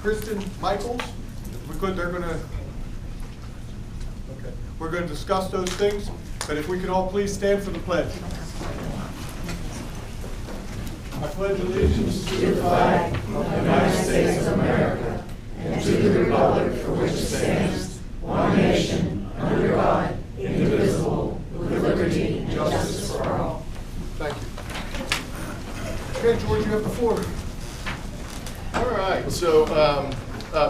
Kristen Michaels. We're good. They're going to. Okay. We're going to discuss those things. But if we could all please stand for the pledge. I pledge allegiance to the flag of the United States of America and to the republic for which it stands, one nation, under God, indivisible, with liberty and justice for all. Thank you. Okay, George, you have the floor. All right, so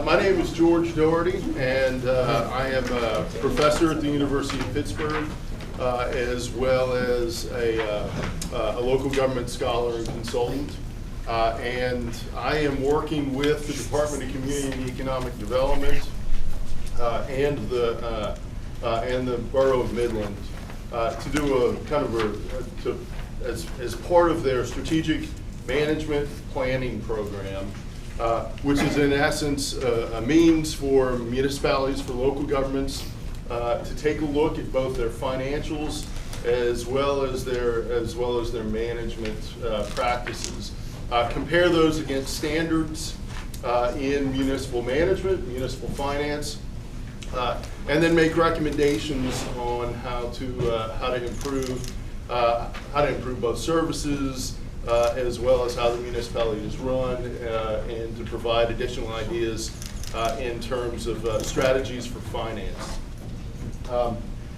my name is George Doherty, and I am a professor at the University of Pittsburgh, as well as a local government scholar and consultant. And I am working with the Department of Community and Economic Development and the Borough of Midland to do a kind of as part of their strategic management planning program, which is in essence a means for municipalities, for local governments, to take a look at both their financials as well as their management practices. Compare those against standards in municipal management, municipal finance, and then make recommendations on how to improve both services as well as how the municipality is run, and to provide additional ideas in terms of strategies for finance.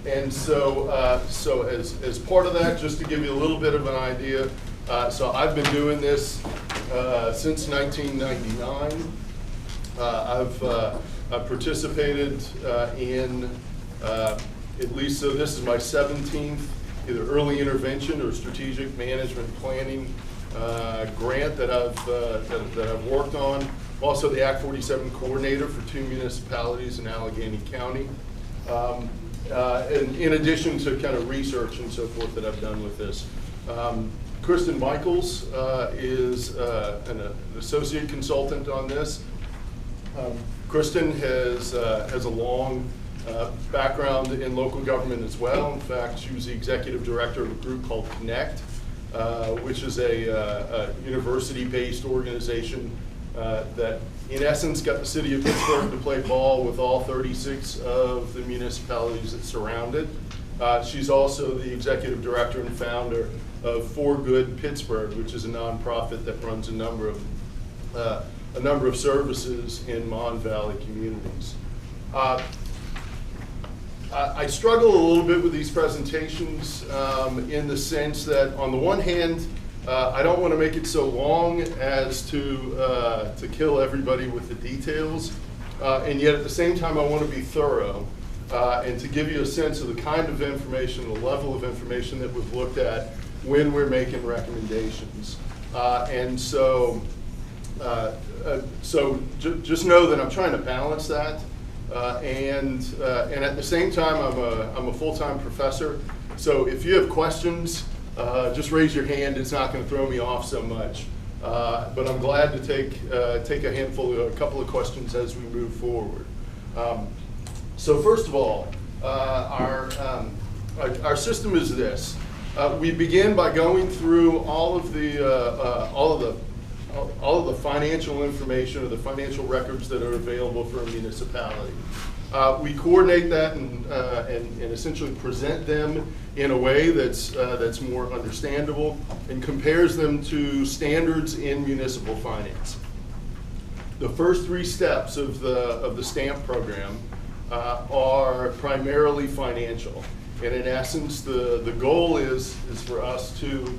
And so as part of that, just to give you a little bit of an idea, so I've been doing this since 1999. I've participated in at least, so this is my 17th either early intervention or strategic management planning grant that I've worked on. Also the Act 47 coordinator for 2 municipalities in Allegheny County. And in addition to kind of research and so forth that I've done with this. Kristen Michaels is an associate consultant on this. Kristen has a long background in local government as well. In fact, she was the executive director of a group called Connect, which is a university-based organization that in essence got the city of Pittsburgh to play ball with all 36 of the municipalities that surround it. She's also the executive director and founder of For Good Pittsburgh, which is a nonprofit that runs a number of services in Mon Valley communities. I struggle a little bit with these presentations in the sense that, on the one hand, I don't want to make it so long as to kill everybody with the details, and yet at the same time I want to be thorough and to give you a sense of the kind of information, the level of information that we've looked at when we're making recommendations. And so just know that I'm trying to balance that. And at the same time, I'm a full-time professor. So if you have questions, just raise your hand. It's not going to throw me off so much. But I'm glad to take a couple of questions as we move forward. So first of all, our system is this. We begin by going through all of the financial information or the financial records that are available for a municipality. We coordinate that and essentially present them in a way that's more understandable and compares them to standards in municipal finance. The first 3 steps of the STAMP program are primarily financial, and in essence, the goal is for us to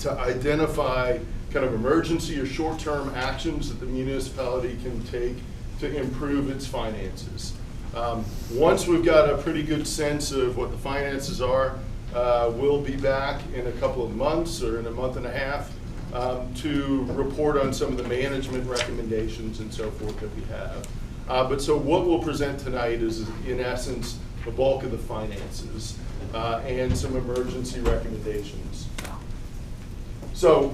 identify kind of emergency or short-term actions that the municipality can take to improve its finances. Once we've got a pretty good sense of what the finances are, we'll be back in a couple of months or in a month and a half to report on some of the management recommendations and so forth that we have. But so what we'll present tonight is, in essence, the bulk of the finances and some emergency recommendations. So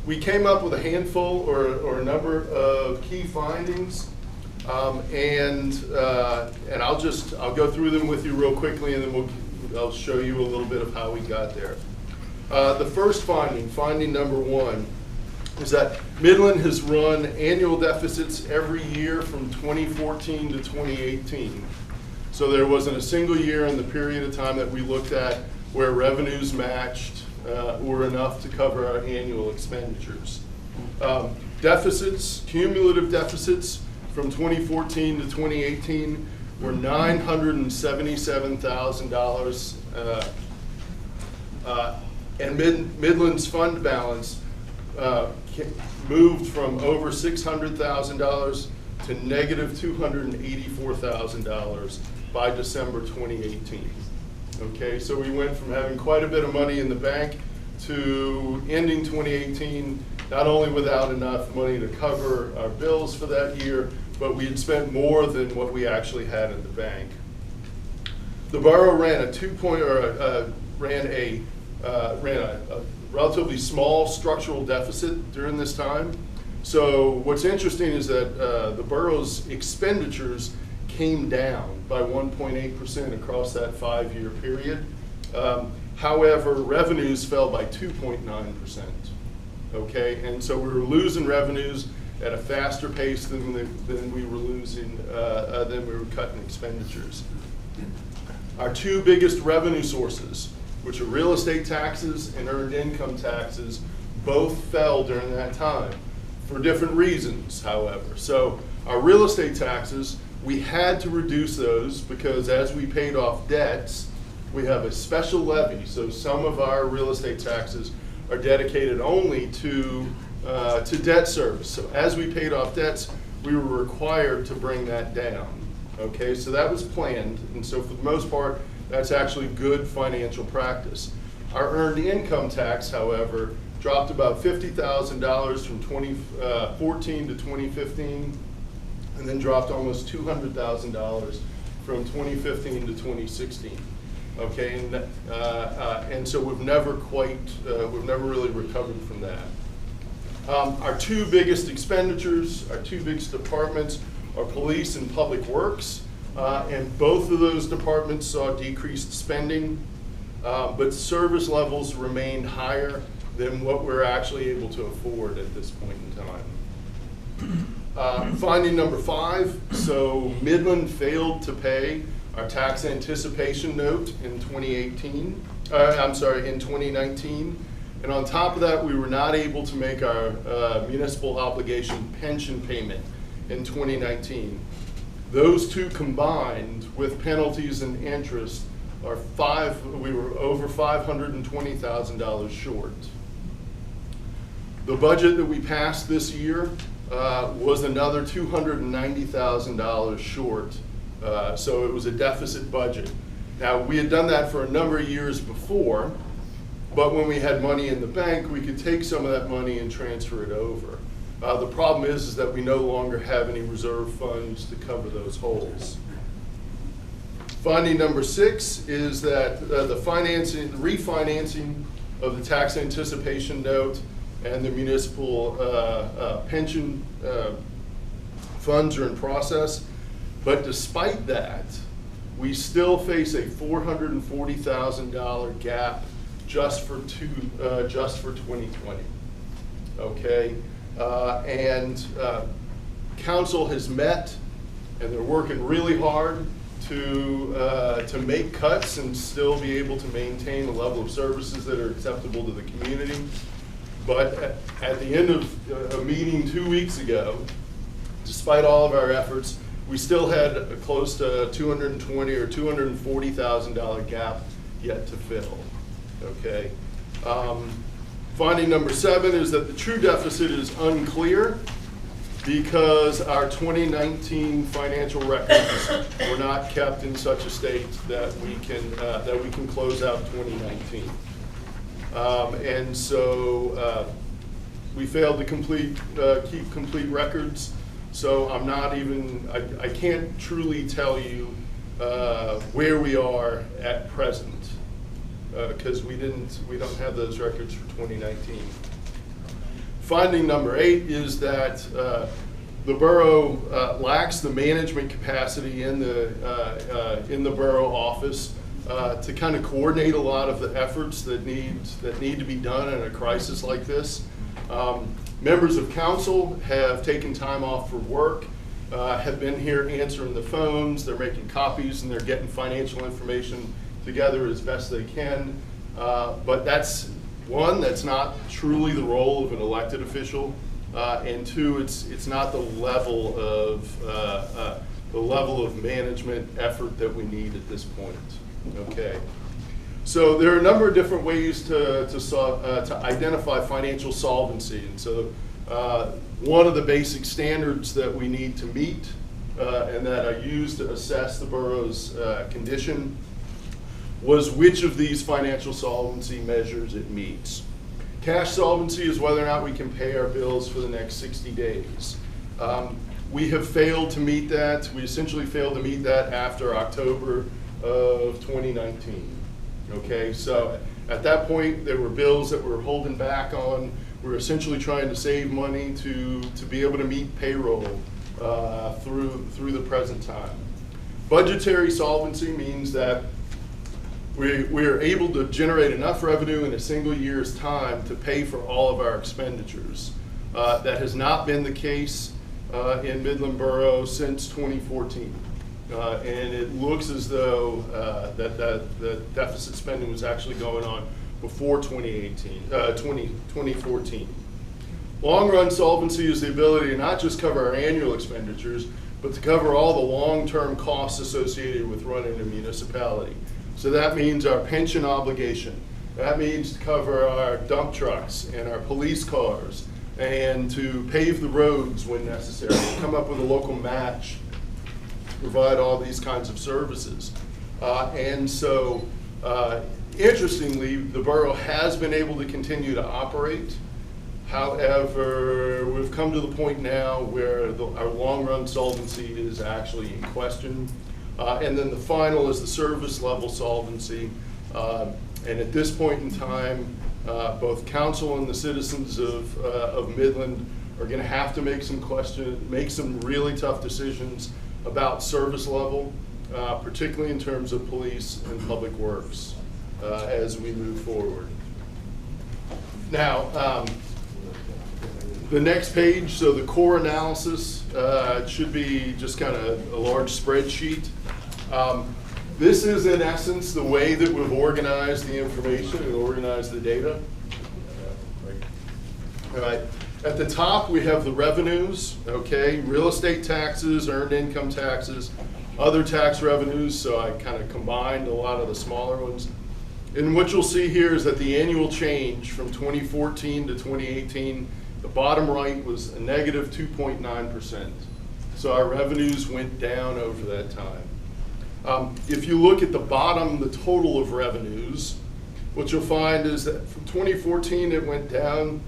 we came up with a handful or a number of key findings, and I'll go through them with you real quickly, and then I'll show you a little bit of how we got there. The first finding number 1, is that Midland has run annual deficits every year from 2014 to 2018. So there wasn't a single year in the period of time that we looked at where revenues matched or enough to cover our annual expenditures. Deficits, cumulative deficits from 2014 to 2018 were $977,000, and Midland's fund balance moved from over $600,000 to negative $284,000 by December 2018. Okay, so we went from having quite a bit of money in the bank to ending 2018 not only without enough money to cover our bills for that year, but we had spent more than what we actually had in the bank. The borough ran a relatively small structural deficit during this time. So what's interesting is that the borough's expenditures came down by 1.8% across that 5-year period. However, revenues fell by 2.9%. Okay, and so we were losing revenues at a faster pace than we were losing, than we were cutting expenditures. Our two biggest revenue sources, which are real estate taxes and earned income taxes, both fell during that time for different reasons, however. So our real estate taxes, we had to reduce those because as we paid off debts, we have a special levy. So some of our real estate taxes are dedicated only to debt service. So as we paid off debts, we were required to bring that down. Okay, so that was planned, and so for the most part, that's actually good financial practice. Our earned income tax, however, dropped about $50,000 from 2014 to 2015, and then dropped almost $200,000 from 2015 to 2016. Okay, and so we've never really recovered from that. Our two biggest expenditures, our two biggest departments are police and public works, and both of those departments saw decreased spending, but service levels remained higher than what we're actually able to afford at this point in time. Finding number 5, so Midland failed to pay our tax anticipation note in 2019, and on top of that, we were not able to make our municipal obligation pension payment in 2019. Those two combined with penalties and interest are we were over $520,000 short. The budget that we passed this year was another $290,000 short. So it was a deficit budget. Now, we had done that for a number of years before, but when we had money in the bank, we could take some of that money and transfer it over. The problem is that we no longer have any reserve funds to cover those holes. Finding number 6 is that the refinancing of the tax anticipation note and the municipal pension funds are in process. But despite that, we still face a $440,000 gap just for 2020. Okay, and council has met, and they're working really hard to make cuts and still be able to maintain a level of services that are acceptable to the community. But at the end of a meeting 2 weeks ago, despite all of our efforts, we still had a close to $220,000 or $240,000 gap yet to fill. Okay. Finding number 7 is that the true deficit is unclear because our 2019 financial records were not kept in such a state that we can close out 2019. And so we failed to keep complete records. So I'm not even, I can't truly tell you where we are at present because we don't have those records for 2019. Finding number 8 is that the borough lacks the management capacity in the borough office to kind of coordinate a lot of the efforts that need to be done in a crisis like this. Members of council have taken time off for work, have been here answering the phones, they're making copies, and they're getting financial information together as best they can. But that's, one, that's not truly the role of an elected official, and two, it's not the level of management effort that we need at this point. Okay. So there are a number of different ways to identify financial solvency, and so one of the basic standards that we need to meet and that I used to assess the borough's condition was which of these financial solvency measures it meets. Cash solvency is whether or not we can pay our bills for the next 60 days. We have failed to meet that. We essentially failed to meet that after October of 2019. Okay, so at that point, there were bills that we were holding back on. We were essentially trying to save money to be able to meet payroll through the present time. Budgetary solvency means that we are able to generate enough revenue in a single year's time to pay for all of our expenditures. That has not been the case in Midland Borough since 2014. And it looks as though the deficit spending was actually going on before 2014. Long-run solvency is the ability to not just cover our annual expenditures, but to cover all the long-term costs associated with running a municipality. So that means our pension obligation. That means to cover our dump trucks and our police cars, and to pave the roads when necessary, come up with a local match, provide all these kinds of services. And so, interestingly, the borough has been able to continue to operate. However, we've come to the point now where our long-run solvency is actually in question. And then the final is the service level solvency. And at this point in time, both council and the citizens of Midland are going to have to make some really tough decisions about service level, particularly in terms of police and public works as we move forward. Now, the next page, so the core analysis, it should be just kind of a large spreadsheet. This is in essence the way that we've organized the information and organized the data. All right. At the top, we have the revenues, okay, real estate taxes, earned income taxes, other tax revenues, so I kind of combined a lot of the smaller ones. And what you'll see here is that the annual change from 2014 to 2018, the bottom right was a negative 2.9%. So our revenues went down over that time. If you look at the bottom, the total of revenues, what you'll find is that from 2014 it went down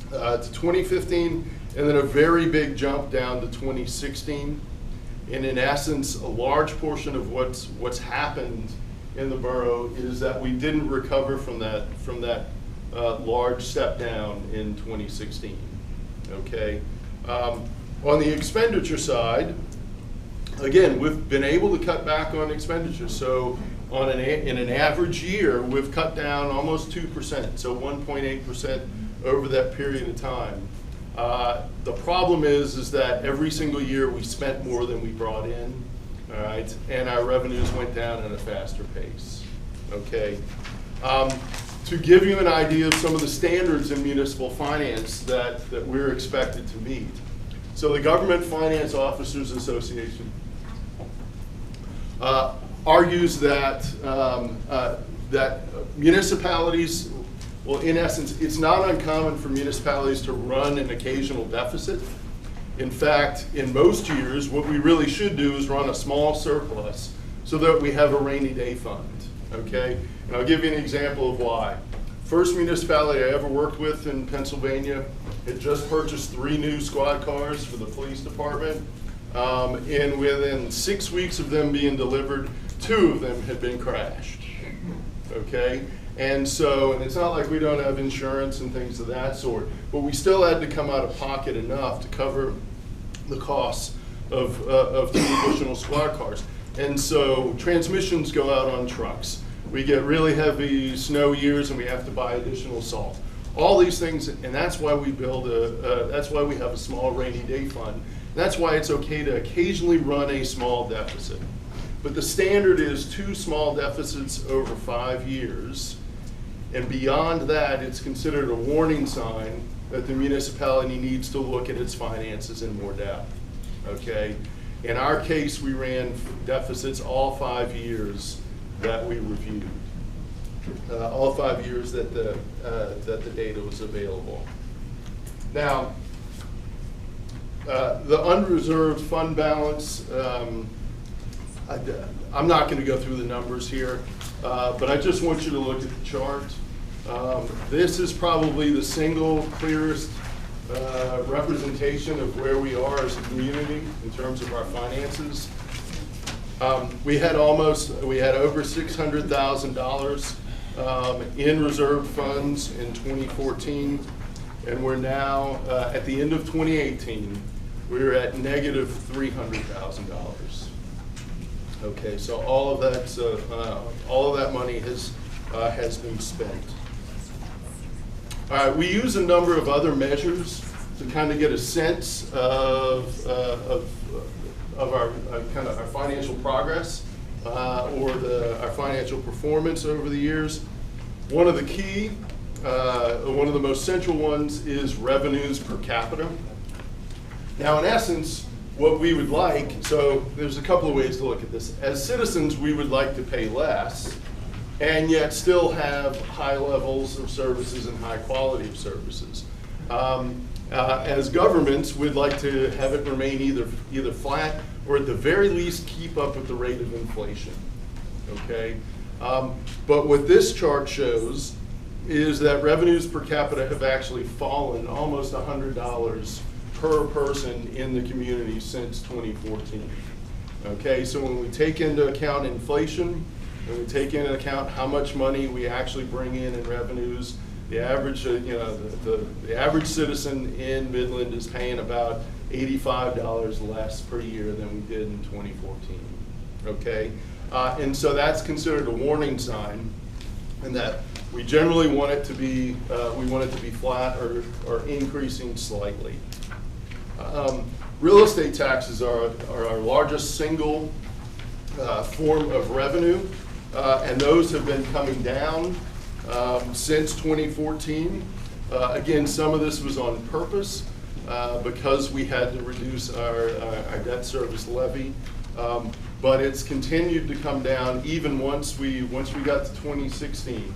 to 2015, and then a very big jump down to 2016. And in essence, a large portion of what's happened in the borough is that we didn't recover from that large step down in 2016. Okay. On the expenditure side, again, we've been able to cut back on expenditures. So in an average year, we've cut down almost 2%, so 1.8% over that period of time. The problem is that every single year we spent more than we brought in, all right, and our revenues went down at a faster pace, okay? To give you an idea of some of the standards in municipal finance that we're expected to meet. So the Government Finance Officers Association argues that that municipalities, well, in essence, it's not uncommon for municipalities to run an occasional deficit. In fact, in most years, what we really should do is run a small surplus so that we have a rainy day fund, okay? And I'll give you an example of why. First municipality I ever worked with in Pennsylvania had just purchased 3 new squad cars for the police department. And within 6 weeks of them being delivered, 2 of them had been crashed, okay? And so, and it's not like we don't have insurance and things of that sort, but we still had to come out of pocket enough to cover the costs of 2 additional squad cars. And so transmissions go out on trucks. We get really heavy snow years and we have to buy additional salt. All these things, and that's why we build that's why we have a small rainy day fund. That's why it's okay to occasionally run a small deficit. But the standard is 2 small deficits over 5 years. And beyond that, it's considered a warning sign that the municipality needs to look at its finances in more depth, okay? In our case, we ran deficits all 5 years that we reviewed, all 5 years that the data was available. Now, the unreserved fund balance, I'm not going to go through the numbers here, but I just want you to look at the chart. This is probably the single clearest representation of where we are as a community in terms of our finances. We had over $600,000 in reserve funds in 2014, and we're now at the end of 2018. We're at negative $300,000. Okay, so all of that money has been spent. All right, we use a number of other measures to kind of get a sense of our kind of our financial progress or our financial performance over the years. One of the key, one of the most central ones is revenues per capita. Now, in essence, what we would like, so there's a couple of ways to look at this. As citizens, we would like to pay less and yet still have high levels of services and high quality of services. As governments, we'd like to have it remain either flat or at the very least keep up with the rate of inflation, okay? But what this chart shows is that revenues per capita have actually fallen almost $100 per person in the community since 2014. Okay, so when we take into account inflation, when we take into account how much money we actually bring in revenues, the average, the average citizen in Midland is paying about $85 less per year than we did in 2014. Okay, and so that's considered a warning sign, and that we generally want it to be flat or increasing slightly. Real estate taxes are our largest single form of revenue, and those have been coming down since 2014. Again, some of this was on purpose because we had to reduce our debt service levy, but it's continued to come down even once we got to 2016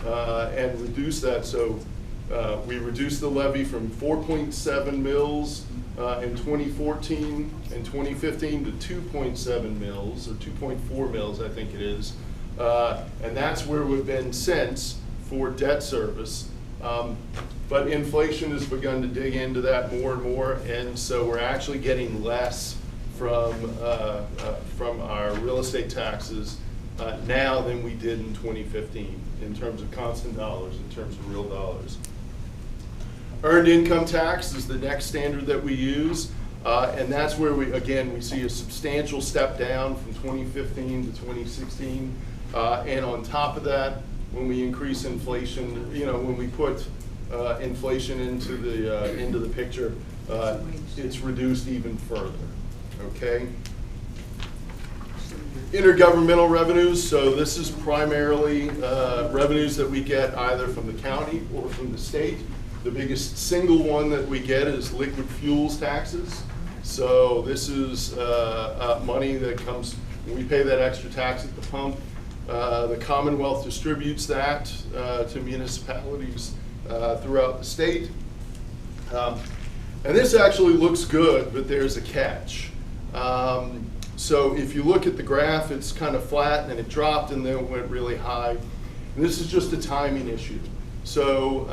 and reduced that. So we reduced the levy from 4.7 mils in 2014 and 2015 to 2.7 mils, or 2.4 mils, I think it is. And that's where we've been since for debt service. But inflation has begun to dig into that more and more, and so we're actually getting less from our real estate taxes now than we did in 2015 in terms of constant dollars, in terms of real dollars. Earned income tax is the next standard that we use, and that's where we see a substantial step down from 2015 to 2016. And on top of that, when we increase inflation, when we put inflation into the picture, it's reduced even further. Okay. Intergovernmental revenues. So this is primarily revenues that we get either from the county or from the state. The biggest single one that we get is liquid fuels taxes. So this is money that comes, we pay that extra tax at the pump. The Commonwealth distributes that to municipalities throughout the state. And this actually looks good, but there's a catch. So if you look at the graph, it's kind of flat, and it dropped, and then it went really high. And this is just a timing issue. So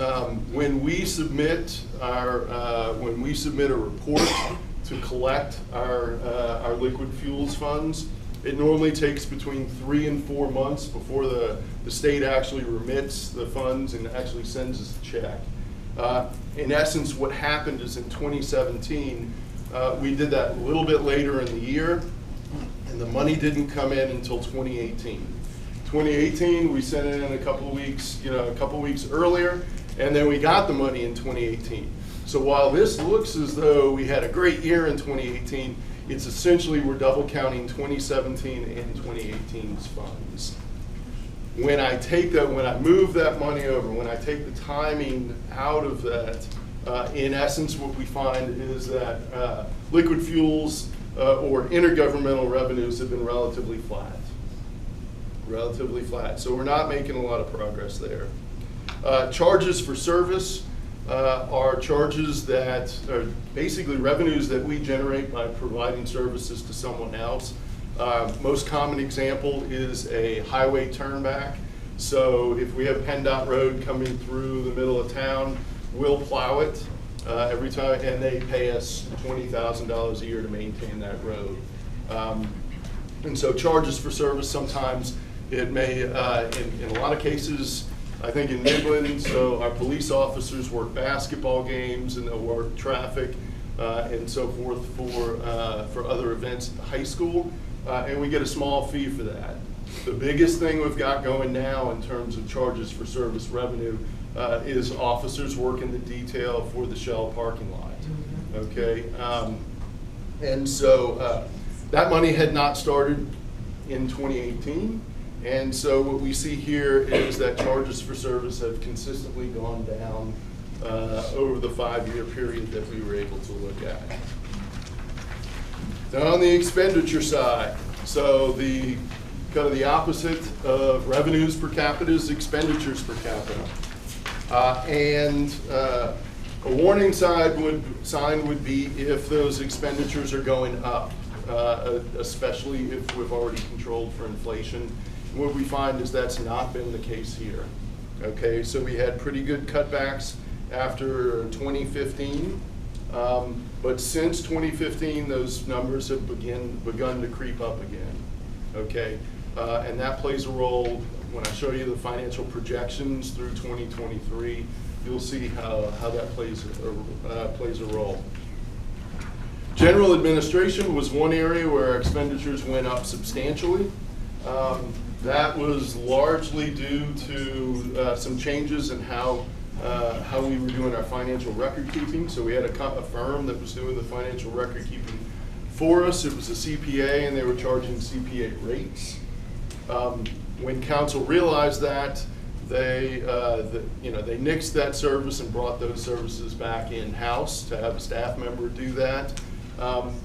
when we submit a report to collect our liquid fuels funds, it normally takes between 3 and 4 months before the state actually remits the funds and actually sends us a check. In essence, what happened is in 2017, we did that a little bit later in the year, and the money didn't come in until 2018. 2018, we sent it in a couple of weeks earlier, And then we got the money in 2018. So while this looks as though we had a great year in 2018, it's essentially we're double counting 2017 and 2018's funds. When I move that money over, when I take the timing out of that, in essence what we find is that liquid fuels or intergovernmental revenues have been relatively flat. So we're not making a lot of progress there. Charges for service are charges that are basically revenues that we generate by providing services to someone else. Most common example is a highway turnback. So if we have PennDOT Road coming through the middle of town, we'll plow it every time, and they pay us $20,000 a year to maintain that road. And so charges for service, sometimes it may, in a lot of cases, I think in Midland, so our police officers work basketball games and they'll work traffic and so forth for other events at the high school, and we get a small fee for that. The biggest thing we've got going now in terms of charges for service revenue is officers working the detail for the Shell parking lot. Okay, and so that money had not started in 2018. And so what we see here is that charges for service have consistently gone down over the 5-year period that we were able to look at. Now on the expenditure side, so the kind of the opposite of revenues per capita is expenditures per capita. A warning sign would be if those expenditures are going up, especially if we've already controlled for inflation. What we find is that's not been the case here. Okay, so we had pretty good cutbacks after 2015, but since 2015, those numbers have begun to creep up again. Okay, and that plays a role. When I show you the financial projections through 2023, you'll see how that plays a role. General administration was one area where our expenditures went up substantially. That was largely due to some changes in how we were doing our financial record keeping. So we had a firm that was doing the financial record keeping for us. It was a CPA, and they were charging CPA rates. When council realized that, they nixed that service and brought those services back in-house to have a staff member do that.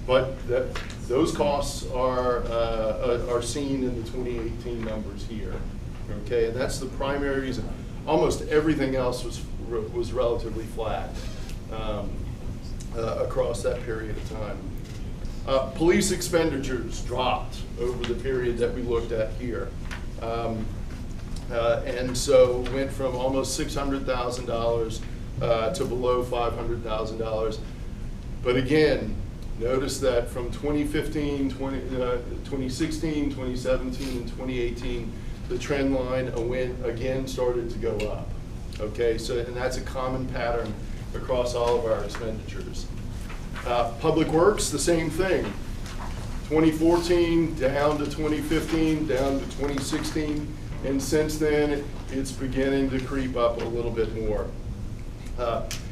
But those costs are seen in the 2018 numbers here. Okay, and that's the primary reason. Almost everything else was relatively flat across that period of time. Police expenditures dropped over the period that we looked at here. And so went from almost $600,000 to below $500,000. But again, notice that from 2015, 2016, 2017, and 2018, the trend line again started to go up. Okay, so and that's a common pattern across all of our expenditures. Public Works, the same thing. 2014 down to 2015, down to 2016, and since then it's beginning to creep up a little bit more.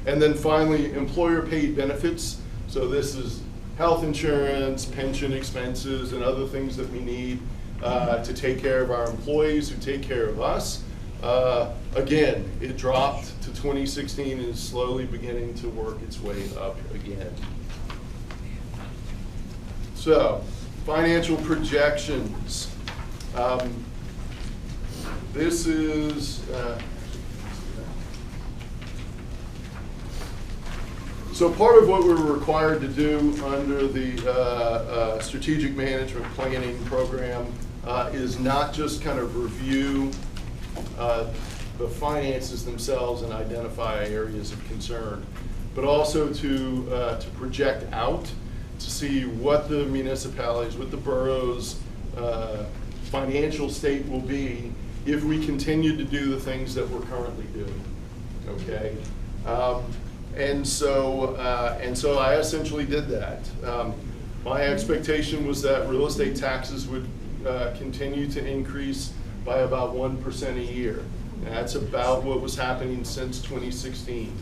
And then finally, employer paid benefits. So this is health insurance, pension expenses, and other things that we need to take care of our employees who take care of us. Again, it dropped to 2016 and is slowly beginning to work its way up again. So, financial projections. This is so part of what we're required to do under the strategic management planning program is not just kind of review the finances themselves and identify areas of concern, but also to project out to see what the municipalities, what the boroughs' financial state will be if we continue to do the things that we're currently doing. Okay, and so I essentially did that. My expectation was that real estate taxes would continue to increase by about 1% a year. That's about what was happening since 2016,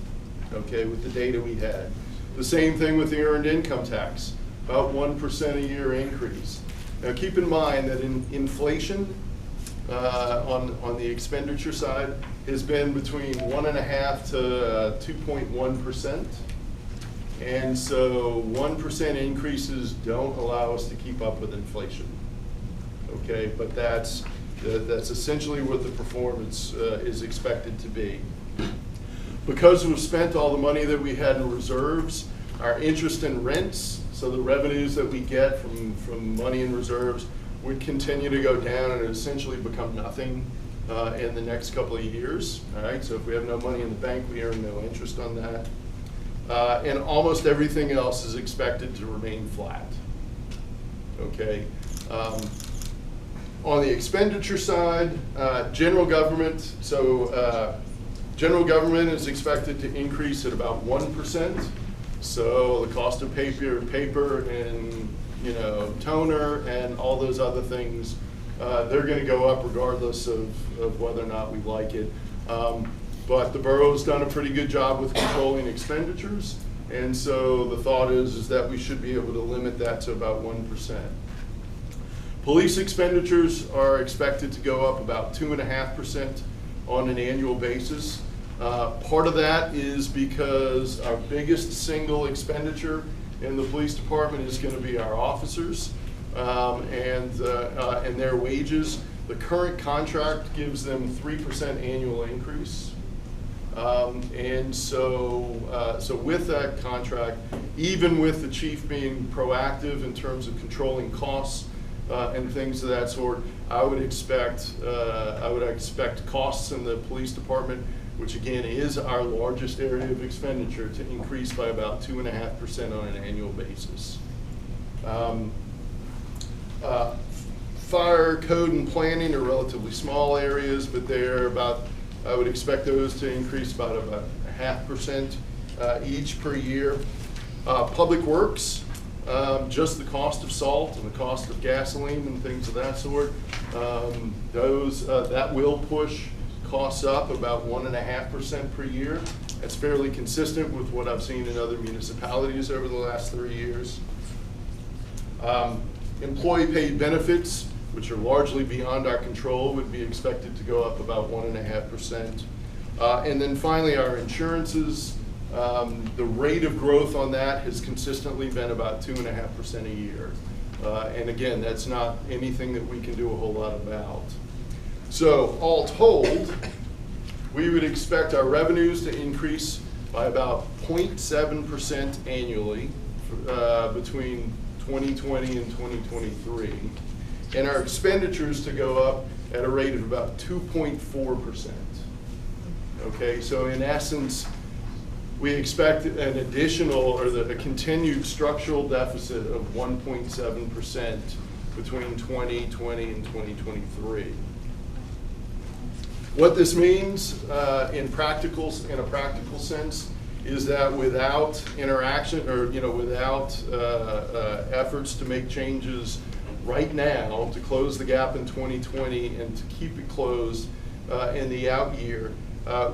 okay, with the data we had. The same thing with the earned income tax, about 1% a year increase. Now keep in mind that inflation on the expenditure side has been between 1.5 to 2.1%. And so 1% increases don't allow us to keep up with inflation. Okay, but that's essentially what the performance is expected to be. Because we've spent all the money that we had in reserves, our interest and rents, so the revenues that we get from money in reserves, would continue to go down and essentially become nothing in the next couple of years. All right, so if we have no money in the bank, we earn no interest on that. And almost everything else is expected to remain flat. Okay. On the expenditure side, general government, general government is expected to increase at about 1%. So the cost of paper and toner and all those other things, they're going to go up regardless of whether or not we like it. But the borough's done a pretty good job with controlling expenditures, and so the thought is that we should be able to limit that to about 1%. Police expenditures are expected to go up about 2.5% on an annual basis. Part of that is because our biggest single expenditure in the police department is going to be our officers and their wages. The current contract gives them 3% annual increase. And so with that contract, even with the chief being proactive in terms of controlling costs and things of that sort, I would expect costs in the police department, which again is our largest area of expenditure, to increase by about 2.5% on an annual basis. Fire, code, and planning are relatively small areas, but they're about, I would expect those to increase about 0.5% each per year. Public works, just the cost of salt and the cost of gasoline and things of that sort, that will push costs up about 1.5% per year. That's fairly consistent with what I've seen in other municipalities over the last 3 years. Employee paid benefits, which are largely beyond our control, would be expected to go up about 1.5%. And then finally, our insurances, the rate of growth on that has consistently been about 2.5% a year. And again, that's not anything that we can do a whole lot about. So all told, we would expect our revenues to increase by about 0.7% annually between 2020 and 2023. And our expenditures to go up at a rate of about 2.4%. Okay, so in essence, we expect an additional or a continued structural deficit of 1.7% between 2020 and 2023. What this means in a practical sense is that without interaction or without efforts to make changes right now to close the gap in 2020 and to keep it closed in the out year,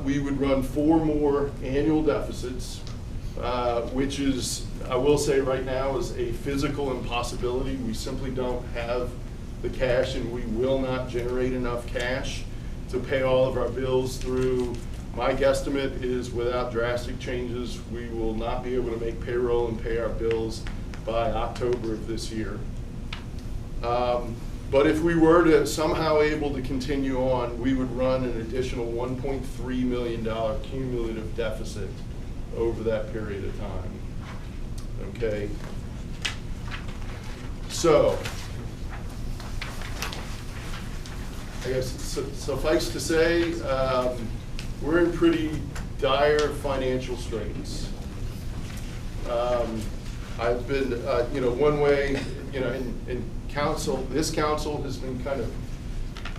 we would run 4 more annual deficits, which is, I will say right now, is a physical impossibility. We simply don't have the cash, and we will not generate enough cash to pay all of our bills through. My guesstimate is without drastic changes, we will not be able to make payroll and pay our bills by October of this year. But if we were to somehow able to continue on, we would run an additional $1.3 million cumulative deficit over that period of time. Okay. So, I guess suffice to say, we're in pretty dire financial straits. I've been, one way, in council, this council has been kind of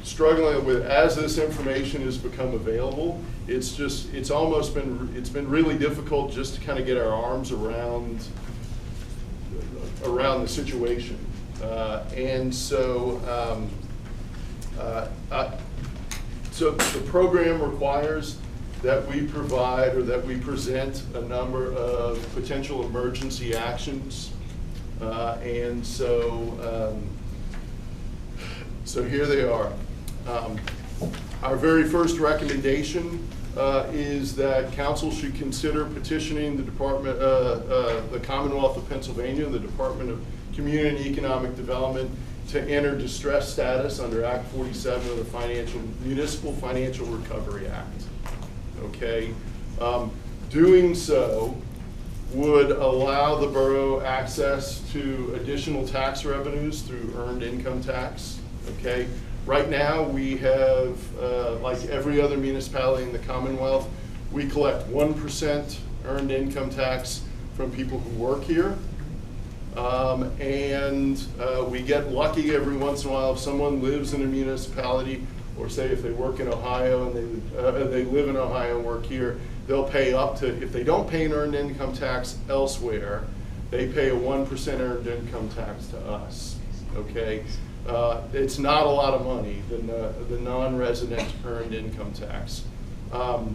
struggling with, as this information has become available, it's been really difficult just to kind of get our arms around the situation. So the program requires that we provide or that we present a number of potential emergency actions. And so here they are. Our very first recommendation is that council should consider petitioning the the Commonwealth of Pennsylvania, the Department of Community and Economic Development, to enter distress status under Act 47 of the Municipal Financial Recovery Act. Okay, doing so would allow the borough access to additional tax revenues through earned income tax. Okay, right now we have, like every other municipality in the Commonwealth, we collect 1% earned income tax from people who work here. We get lucky every once in a while if someone lives in a municipality, or say if they work in Ohio and they live in Ohio and work here, they'll pay up to, if they don't pay an earned income tax elsewhere, they pay a 1% earned income tax to us, okay? It's not a lot of money, the non-resident earned income tax. What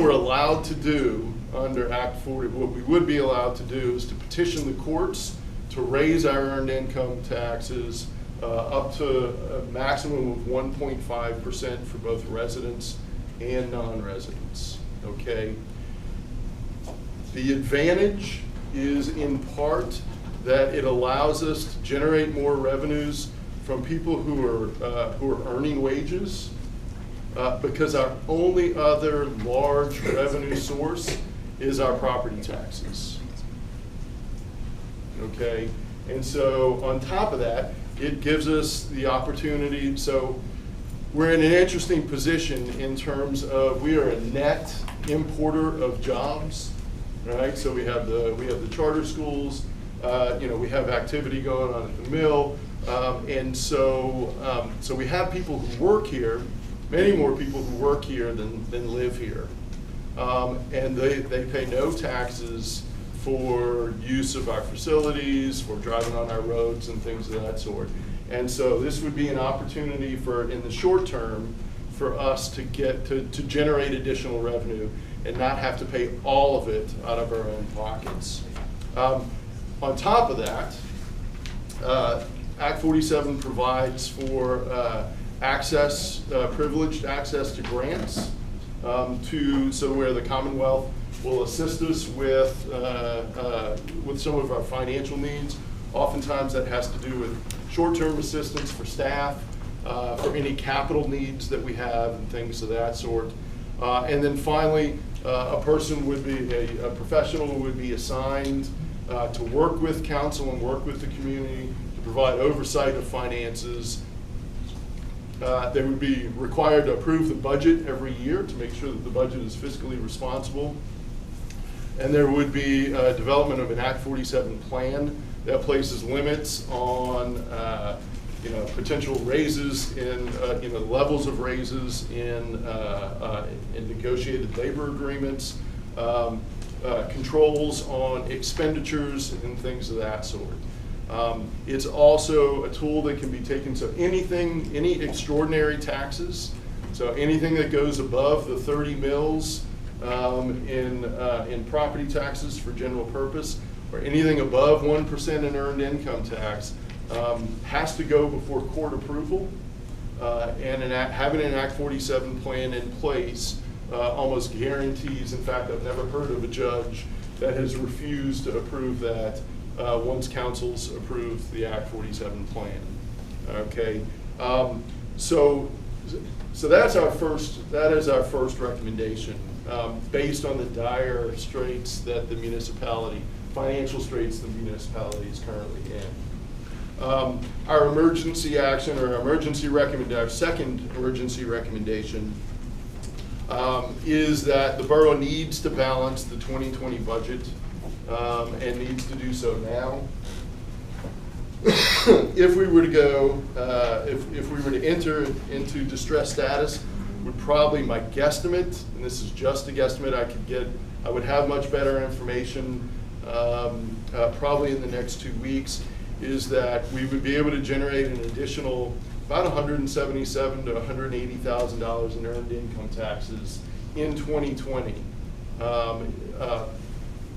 we're allowed to do under Act 40, what we would be allowed to do is to petition the courts to raise our earned income taxes up to a maximum of 1.5% for both residents and non-residents, okay? The advantage is in part that it allows us to generate more revenues from people who are earning wages, because our only other large revenue source is our property taxes. Okay, and so on top of that, it gives us the opportunity. So we're in an interesting position in terms of we are a net importer of jobs, right? So we have the charter schools. We have activity going on at the mill, and so we have people who work here, many more people who work here than live here, and they pay no taxes for use of our facilities, for driving on our roads and things of that sort. And so this would be an opportunity for, in the short term, for us to generate additional revenue and not have to pay all of it out of our own pockets. On top of that, Act 47 provides for privileged access to grants, so where the Commonwealth will assist us with some of our financial needs. Oftentimes that has to do with short-term assistance for staff, for any capital needs that we have and things of that sort. And then finally, a person would be, a professional would be assigned to work with council and work with the community to provide oversight of finances. They would be required to approve the budget every year to make sure that the budget is fiscally responsible. And there would be development of an Act 47 plan that places limits on potential raises in levels of raises in negotiated labor agreements, controls on expenditures and things of that sort. It's also a tool that can be taken, so any extraordinary taxes, so anything that goes above the 30 mils in property taxes for general purpose, or anything above 1% in earned income tax, has to go before court approval, and having an Act 47 plan in place almost guarantees. In fact, I've never heard of a judge that has refused to approve that once council's approved the Act 47 plan. Okay, so that's our first. That is our first recommendation, based on the dire straits that the municipality, financial straits the municipality is currently in. Our emergency action, or our second emergency recommendation, is that the borough needs to balance the 2020 budget, and needs to do so now. If we were to go, if we were to enter into distress status, would probably, my guesstimate, and this is just a guesstimate, I would have much better information probably in the next 2 weeks, is that we would be able to generate an additional about $177,000 to $180,000 in earned income taxes in 2020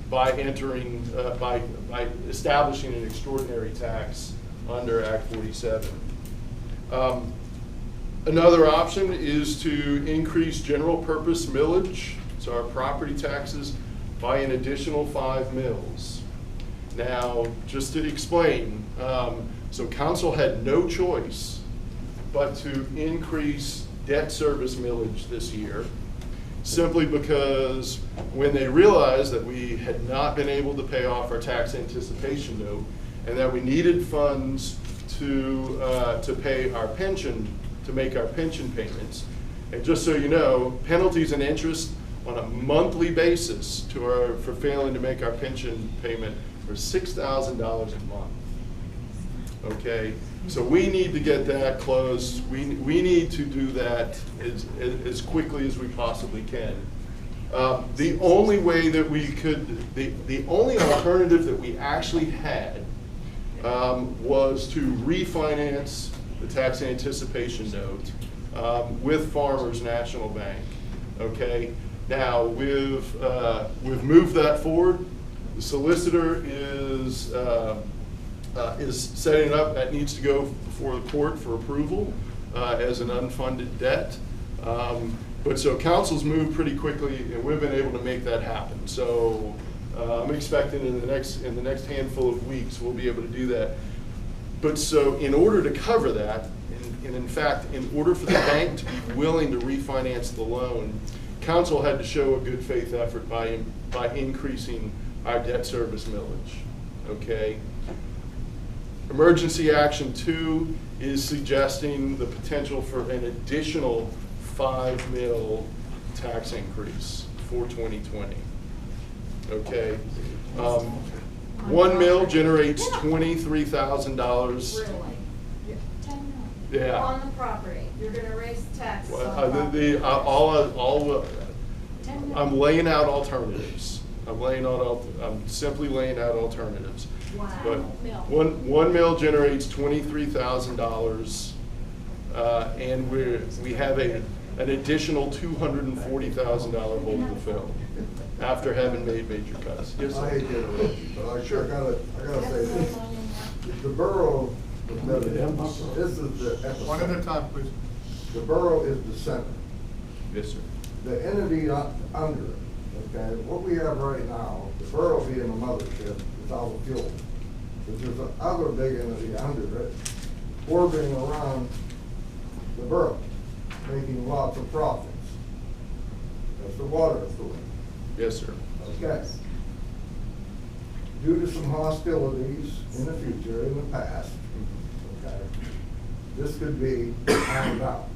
by establishing an extraordinary tax under Act 47. Another option is to increase general purpose millage, so our property taxes, by an additional 5 mills. Now, just to explain, so council had no choice but to increase debt service millage this year, simply because when they realized that we had not been able to pay off our tax anticipation note and that we needed funds to pay our pension, to make our pension payments. And just so you know, penalties and interest on a monthly basis for failing to make our pension payment are $6,000 a month. Okay, so we need to get that closed. We need to do that as quickly as we possibly can. The only way that we could, the only alternative that we actually had was to refinance the tax anticipation note with Farmers National Bank. Okay, now we've moved that forward. The solicitor is setting up. That needs to go before the court for approval as an unfunded debt. But so council's moved pretty quickly, and we've been able to make that happen. So I'm expecting in the next handful of weeks we'll be able to do that. But so in order to cover that, and in fact, in order for the bank to be willing to refinance the loan, council had to show a good faith effort by increasing our debt service millage. Okay. Emergency Action 2 is suggesting the potential for an additional 5 mil tax increase for 2020. Okay. 1 mil generates $23,000. Really? 10 mil? Yeah. On the property, you're gonna raise taxes on Well, property. I'm laying out alternatives. I'm simply laying out alternatives. Wow. But Mil. one mil generates $23,000, and we have an additional $240,000 hole to fill after having made major cuts. Yes, sir. I hate to interrupt you, but I gotta say this. The borough was never, this is the epicenter. One at a time, please. The borough is the center. Yes, sir. The entity under it, okay, what we have right now, the borough being the mothership, is all the fuel. But there's another big entity under it, orbiting around the borough, making lots of profits. That's the water authority. Yes, sir. Okay. Due to some hostilities in the future, in the past, okay, this could be ironed out.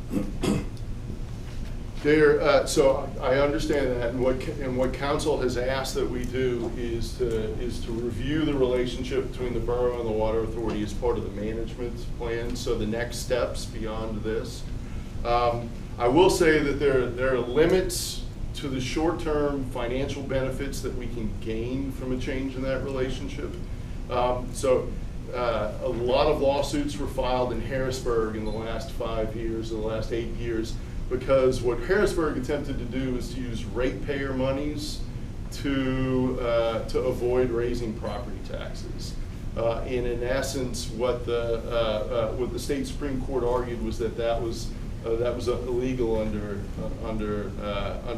So I understand that, and what council has asked that we do is to review the relationship between the borough and the water authority as part of the management plan. So the next steps beyond this, I will say that there are limits to the short-term financial benefits that we can gain from a change in that relationship. So a lot of lawsuits were filed in Harrisburg in the last 5 years, in the last 8 years, because what Harrisburg attempted to do is to use ratepayer monies to avoid raising property taxes. And in essence, what the state Supreme Court argued was that was illegal under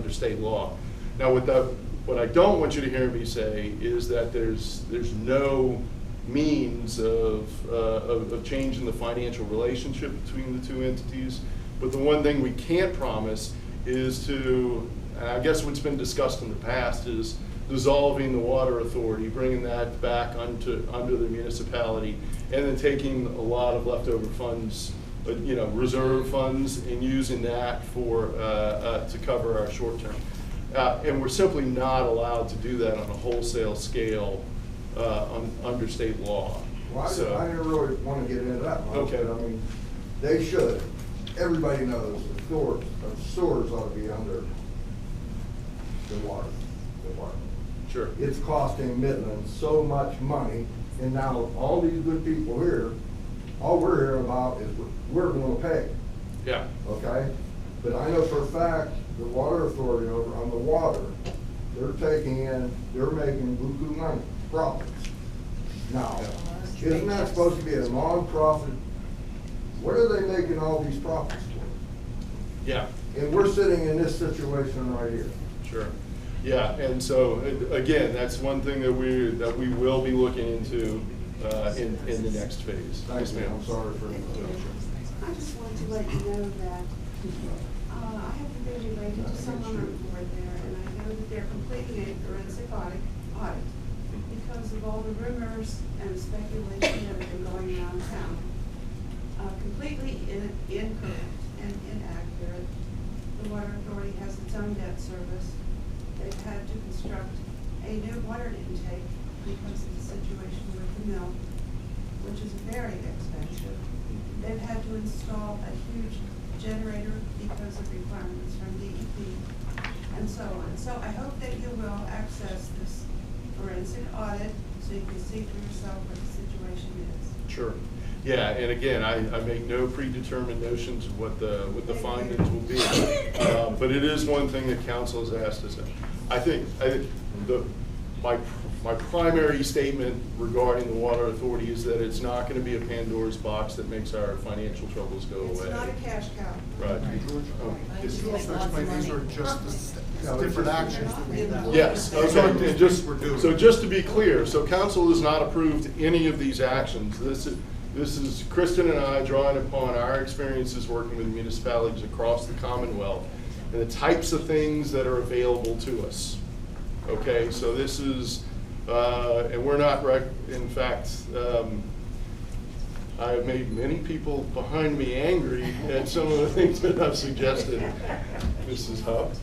state law. Now, what I don't want you to hear me say is that there's no means of changing the financial relationship between the two entities. But the one thing we can't promise is to, and I guess what's been discussed in the past is dissolving the water authority, bringing that back under the municipality, and then taking a lot of leftover funds, reserve funds, and using that to cover our short term. And we're simply not allowed to do that on a wholesale scale under state law. Well, I didn't really want to get into that much, Okay. but I mean, they should. Everybody knows the sewers ought to be under the water. Sure. It's costing Midland so much money, and now all these good people here All we're hearing about is we're gonna pay, Yeah, okay? But I know for a fact, the water authority over on the water, they're making buku money, profits. Now, isn't that supposed to be a non-profit? What are they making all these profits for? yeah. And we're sitting in this situation right here. Sure. Yeah, and so, again, that's one thing that we will be looking into in the next phase. Thanks, Yes, man, ma'am. I'm sorry for the interruption. I just wanted to let you know that I have been related to someone on the board there, and I know that they're completing a forensic audit because of all the rumors and speculation that have been going around town. Completely incorrect and inaccurate. The Water Authority has its own debt service. They've had to construct a new water intake because of the situation with the mill, which is very expensive. They've had to install a huge generator because of requirements from DEP and so on. So I hope that you will access this forensic audit so you can see for yourself what the situation is. Sure. Yeah, and again, I make no predetermined notions of what the findings will be. But it is one thing that council has asked us. I think my primary statement regarding the Water Authority is that it's not going to be a Pandora's box that makes our financial troubles go away. It's not a cash cow. Right. These are just the different actions that we have. Yes, These okay, aren't and just just, things we're doing. so just to be clear, so council has not approved any of these actions. This is Kristen and I drawing upon our experiences working with municipalities across the Commonwealth and the types of things that are available to us. Okay, so this is, and we're not, in fact, I have made many people behind me angry at some of the things that I've suggested, Mrs. Hubb.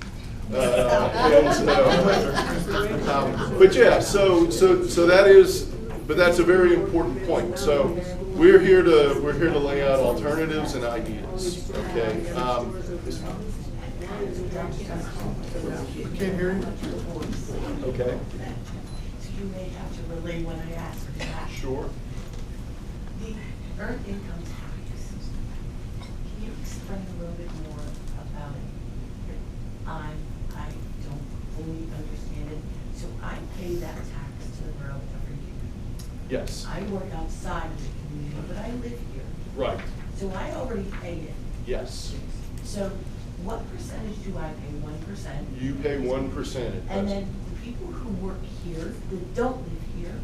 But yeah, so that is, but that's a very important point. So we're here to lay out alternatives and ideas. Okay. Can't hear you. Okay. So you may have to relay when I ask for that. Sure. The earned income tax, can you explain a little bit more about it? I don't fully understand it. So I pay that tax to the borough every year. Yes. I work outside of the community, but I live here. Right. So I already pay it. Yes. So what percentage do I pay? 1%? You pay 1%. And then the people who work here, that don't live here,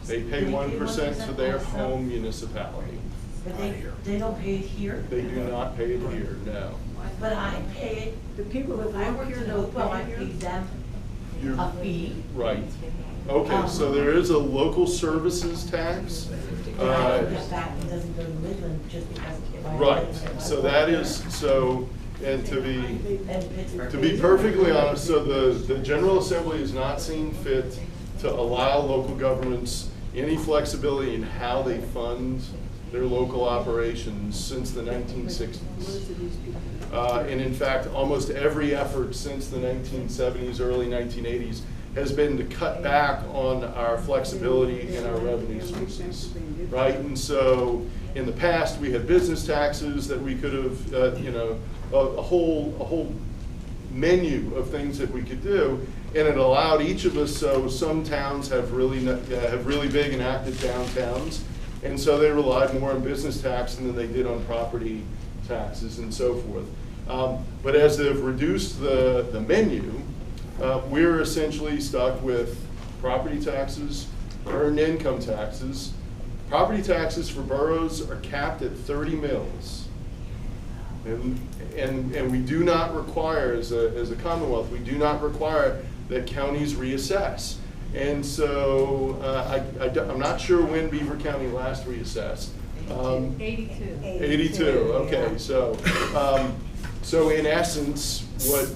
They pay 1% to their also? home municipality. But they don't pay it here? They do not pay it here, no. But I pay it. The people that I work work here in don't Hopewell, I pay pay here? them You're- a fee. Right. Okay, so there is a local services tax. And I don't get back, it doesn't go to Midland just because if I. Right, so that is, so, and to be perfectly honest, so the General Assembly is not seen fit to allow local governments any flexibility in how they fund their local operations since the 1960s. And in fact, almost every effort since the 1970s, early 1980s has been to cut back on our flexibility and our revenue sources, right? And so in the past, we had business taxes that we could have, a whole menu of things that we could do, and it allowed each of us. So some towns have really big and active downtowns, and so they relied more on business tax than they did on property taxes and so forth. But as they've reduced the menu, we're essentially stuck with property taxes, earned income taxes. Property taxes for boroughs are capped at 30 mills. And we do not require, as a Commonwealth, we do not require that counties reassess. And so I'm not sure when Beaver County last reassessed. 82. 82, okay, so in essence, what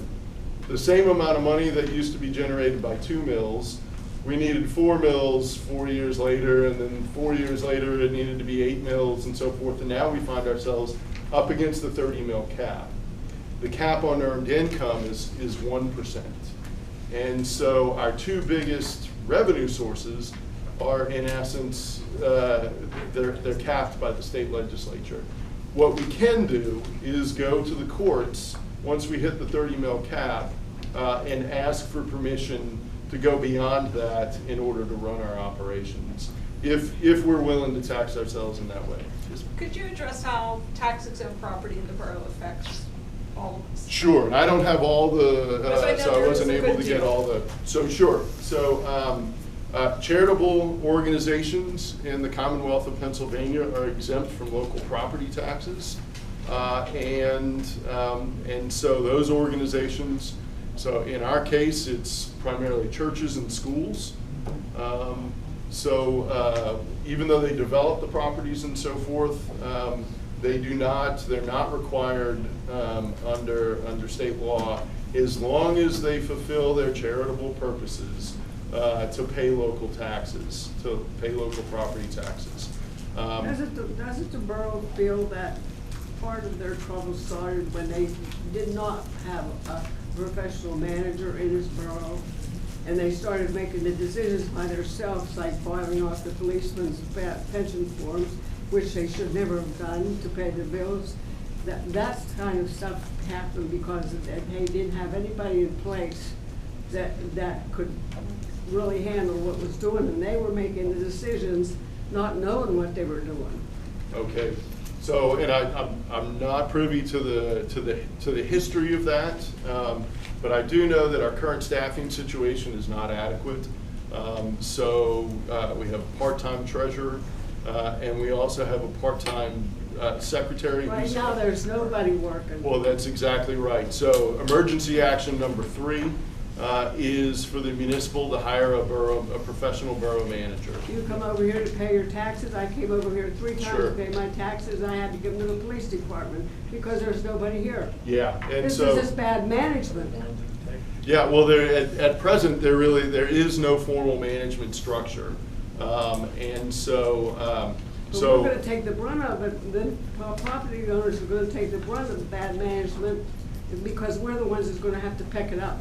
the same amount of money that used to be generated by 2 mills, we needed 4 mills 4 years later, and then 4 years later it needed to be 8 mills and so forth, and now we find ourselves up against the 30 mil cap. The cap on earned income is 1%. And so our two biggest revenue sources are in essence, they're capped by the state legislature. What we can do is go to the courts once we hit the 30 mil cap and ask for permission to go beyond that in order to run our operations, if we're willing to tax ourselves in that way. Could you address how tax exempt property in the borough affects all of us? Sure, and I don't have all the, Because I know so I there wasn't is a able good to get deal. all the, so sure. So charitable organizations in the Commonwealth of Pennsylvania are exempt from local property taxes. And so those organizations, so in our case, it's primarily churches and schools. Even though they develop the properties and so forth, they're not required under state law, as long as they fulfill their charitable purposes, to pay local taxes, to pay local property taxes. Doesn't the borough feel that part of their trouble started when they did not have a professional manager in this borough, and they started making the decisions by themselves, like filing off the policeman's pension forms, which they should never have done to pay the bills? That kind of stuff happened because they didn't have anybody in place that could really handle what was doing, and they were making the decisions not knowing what they were doing. Okay, so, and I'm not privy to the history of that, but I do know that our current staffing situation is not adequate. We have a part-time treasurer, and we also have a part-time secretary. Right now, there's nobody working. Well, that's exactly right. So emergency action number 3 is for the municipal to hire a professional borough manager. You come over here to pay your taxes. I came over here 3 times Sure. to pay my taxes. I had to give them to the police department because there's nobody here. Yeah, and This so is just bad management. yeah, well, at present there is no formal management structure, and so But we're gonna take the brunt of it. The property owners are gonna take the brunt of the bad management because we're the ones that's gonna have to pick it up.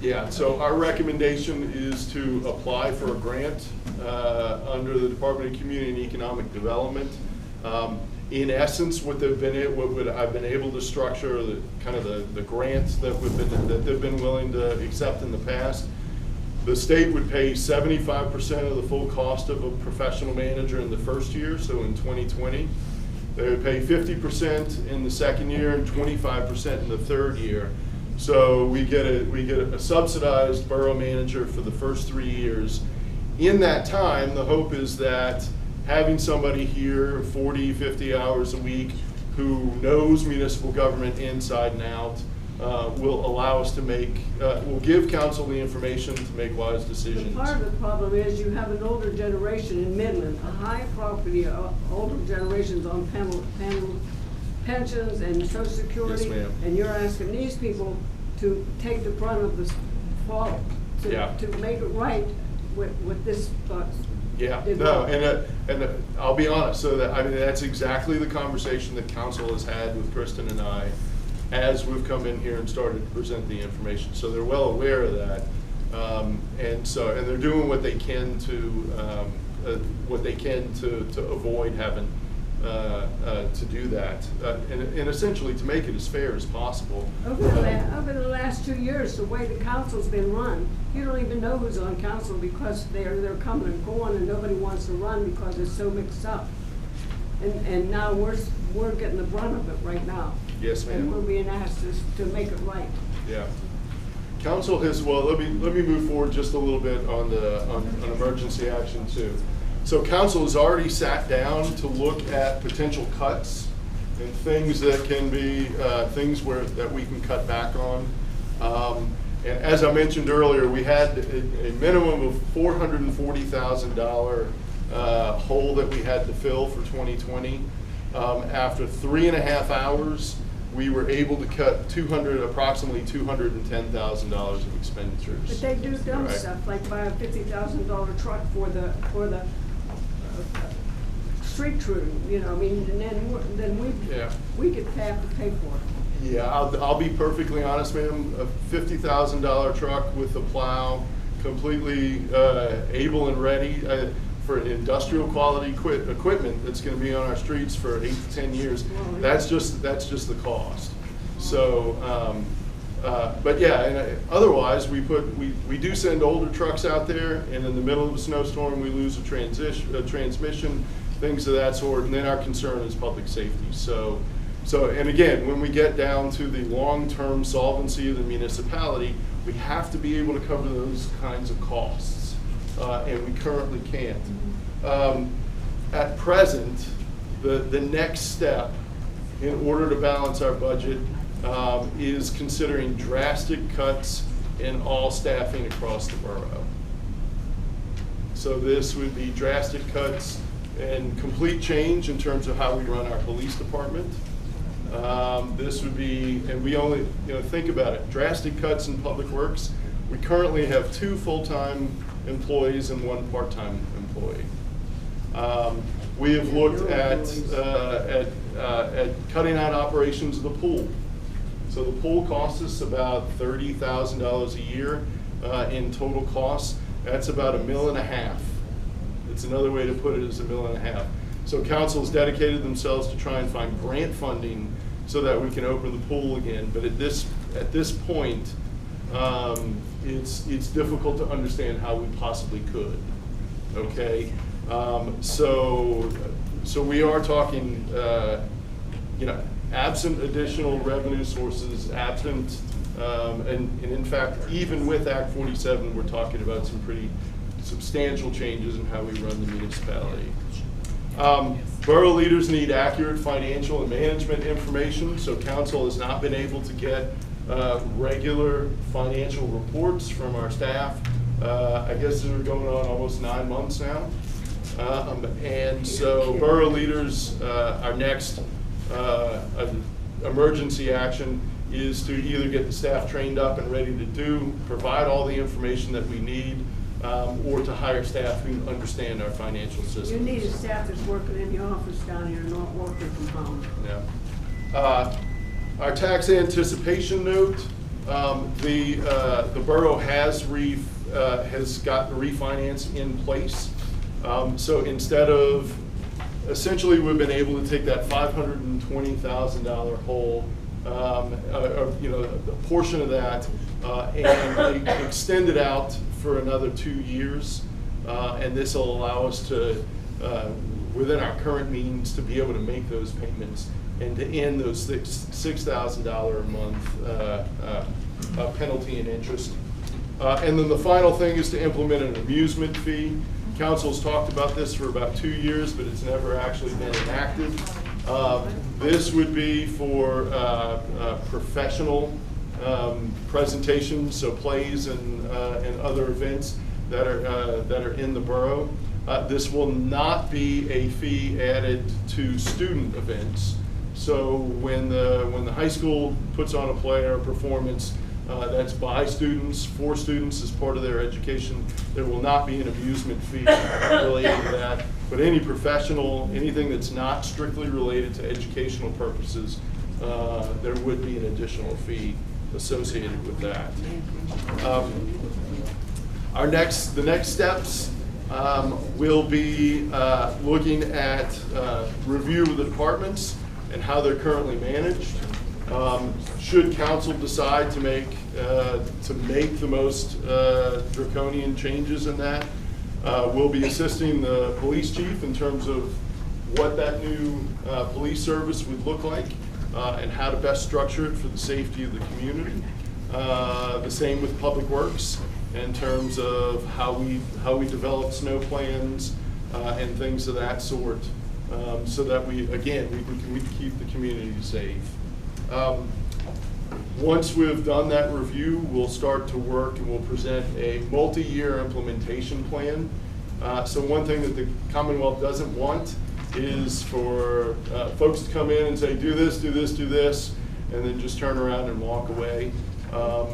Yeah, so our recommendation is to apply for a grant under the Department of Community and Economic Development. In essence, I've been able to structure the grants that they've been willing to accept in the past. The state would pay 75% of the full cost of a professional manager in the first year, so in 2020. They would pay 50% in the second year and 25% in the third year. So we get a subsidized borough manager for the first 3 years. In that time, the hope is that having somebody here 40, 50 hours a week who knows municipal government inside and out will allow us to will give council the information to make wise decisions. But part of the problem is you have an older generation in Midland, a high property, older generations on pensions and Social Security. Yes, ma'am. And you're asking these people to take the brunt of the fall, to make it right with this. Yeah, no, and I'll be honest, that's exactly the conversation that council has had with Kristen and I as we've come in here and started to present the information. So they're well aware of that. And they're doing what they can to avoid having to do that, and essentially to make it as fair as possible. Over the last 2 years, the way the council's been run, you don't even know who's on council because they're coming and going, and nobody wants to run because it's so mixed up. And now we're getting the brunt of it right now. Yes, ma'am. And we're being asked to make it right. Yeah. Council has, well, let me move forward just a little bit on emergency action 2. So council has already sat down to look at potential cuts and things that can be that we can cut back on. And as I mentioned earlier, we had a minimum of $440,000 hole that we had to fill for 2020. After 3.5 hours, we were able to cut approximately $210,000 of expenditures. But they do dumb Right. stuff, like buy a $50,000 truck for the street crew, and then we have to pay for it. Yeah, I'll be perfectly honest, ma'am. A $50,000 truck with a plow completely able and ready for industrial quality equipment that's going to be on our streets for 8 to 10 years. That's just the cost. So, but yeah, and otherwise we do send older trucks out there, and in the middle of a snowstorm we lose a transmission, things of that sort, and then our concern is public safety. So, and again, when we get down to the long-term solvency of the municipality, we have to be able to cover those kinds of costs, and we currently can't. At present, the next step in order to balance our budget is considering drastic cuts in all staffing across the borough. So this would be drastic cuts and complete change in terms of how we run our police department. This would be, and we only, think about it, drastic cuts in public works. We currently have 2 full-time employees and 1 part-time employee. We have looked at cutting out operations of the pool. So the pool costs us about $30,000 a year in total costs. That's about $1.5 million. It's another way to put it is $1.5 million. So council has dedicated themselves to try and find grant funding so that we can open the pool again. But at this point, it's difficult to understand how we possibly could. Okay, so we are talking, absent additional revenue sources, absent, and in fact, even with Act 47, we're talking about some pretty substantial changes in how we run the municipality. Borough leaders need accurate financial and management information, so council has not been able to get regular financial reports from our staff. I guess they're going on almost 9 months now. And so borough leaders, our next emergency action is to either get the staff trained up and ready to provide all the information that we need, or to hire staff who understand our financial system. You need a staff that's working in the office down here, not working from home. Yeah. Our tax anticipation note, the borough has gotten refinance in place. So instead of, essentially we've been able to take that $520,000 hole, a portion of that, and extend it out for another 2 years. And this will allow us to, within our current means, to be able to make those payments and to end those $6,000 a month penalty and interest. And then the final thing is to implement an amusement fee. Council's talked about this for about 2 years, but it's never actually been enacted. This would be for professional presentations, so plays and other events that are in the borough. This will not be a fee added to student events. So when the high school puts on a play or a performance that's by students, for students as part of their education, there will not be an amusement fee related to that. But any professional, anything that's not strictly related to educational purposes, there would be an additional fee associated with that. The next steps will be looking at review of the departments and how they're currently managed. Should council decide to make the most draconian changes in that, we'll be assisting the police chief in terms of what that new police service would look like and how to best structure it for the safety of the community. The same with public works in terms of how we develop snow plans and things of that sort, so that we can keep the community safe. Once we've done that review, we'll start to work and we'll present a multi-year implementation plan. So one thing that the Commonwealth doesn't want is for folks to come in and say, do this, do this, do this, and then just turn around and walk away.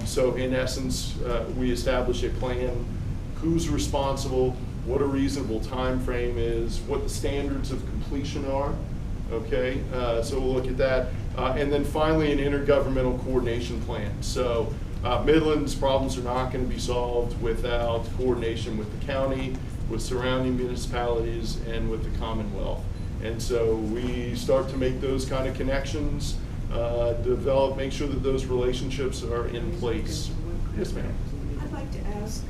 So in essence, we establish a plan, who's responsible, what a reasonable time frame is, what the standards of completion are. Okay, so we'll look at that. And then finally, an intergovernmental coordination plan. So Midland's problems are not going to be solved without coordination with the county, with surrounding municipalities, and with the Commonwealth. And so we start to make those kind of connections, make sure that those relationships are in place. Yes, ma'am. I'd like to ask,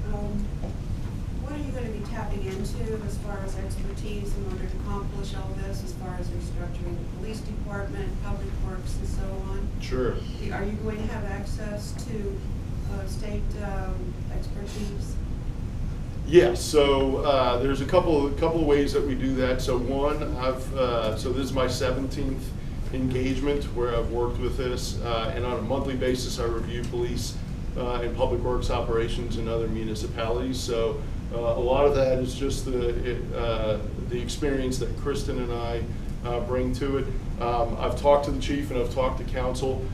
what are you going to be tapping into as far as expertise in order to accomplish all this, as far as restructuring the police department, public works, and so on? Sure. Are you going to have access to state expertise? Yes, so there's a couple of ways that we do that. So one, so this is my 17th engagement where I've worked with this, and on a monthly basis I review police and public works operations in other municipalities. So a lot of that is just the experience that Kristen and I bring to it. I've talked to the chief and I've talked to council,